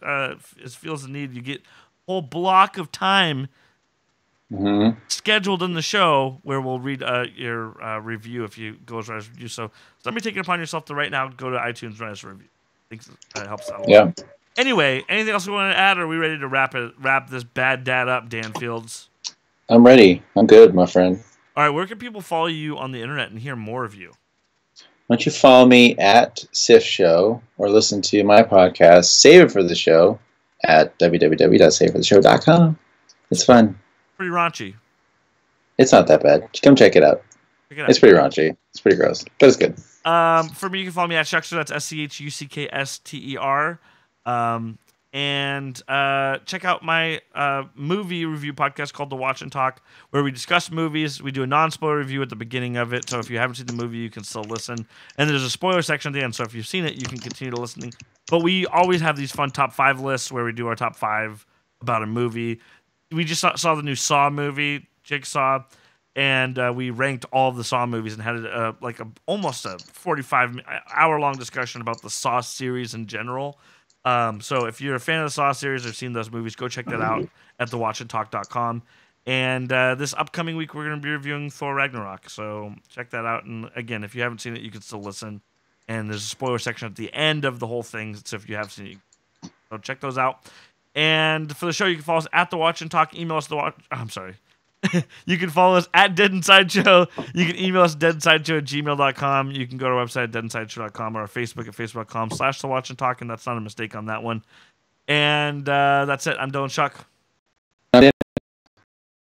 feels the need, you get a whole block of time scheduled in the show where we'll read your review if you go as write us a review. So somebody take it upon yourself to right now go to iTunes and write us a review. I think that helps out a lot. Yeah. Anyway, anything else we want to add, or are we ready to wrap this bad dad up, Dan Fields? I'm ready. I'm good, my friend. All right, where can people follow you on the internet and hear more of you? Why don't you follow me at Sif Show or listen to my podcast, Save It for the Show, at www.saveitfortheshow.com. It's fun. Pretty raunchy. It's not that bad. Come check it out. It's pretty raunchy. It's pretty gross, but it's good. For me, you can follow me at Schuckster. That's SCHUCKSTER. And check out my movie review podcast called The Watch and Talk, where we discuss movies. We do a non-spoiler review at the beginning of it, so if you haven't seen the movie, you can still listen. And there's a spoiler section at the end, so if you've seen it, you can continue to listening. But we always have these fun top 5 lists where we do our top 5 about a movie. We just saw the new Saw movie, Jigsaw, and we ranked all of the Saw movies and had almost a 45-hour-long discussion about the Saw series in general. So if you're a fan of the Saw series or seen those movies, go check that out at thewatchandtalk.com. And this upcoming week, we're going to be reviewing Thor Ragnarok. So check that out. And again, if you haven't seen it, you can still listen. And there's a spoiler section at the end of the whole thing. So if you have seen it, so check those out. And for the show, you can follow us at The Watch and Talk. Email us I'm sorry. You can follow us at Dead Inside Show. You can email us deadinsideshow@gmail.com. You can go to our website, deadinsideshow.com, or our Facebook at facebook.com/The Watch and Talk, and that's not a mistake on that one. And that's it. I'm Dylan Shuck. And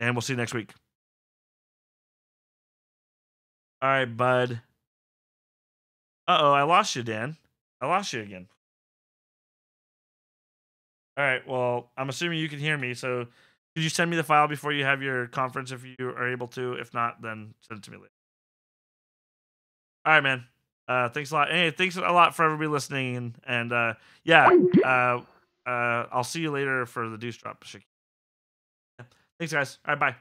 we'll see you next week. All right, bud. Uh-oh, I lost you, Dan. I lost you again. All right, well, I'm assuming you can hear me, so could you send me the file before you have your conference if you are able to? If not, then send it to me later. All right, man. Thanks a lot. Hey, thanks a lot for everybody listening. And yeah, I'll see you later for the Deuce Drop. Thanks, guys. All right, bye.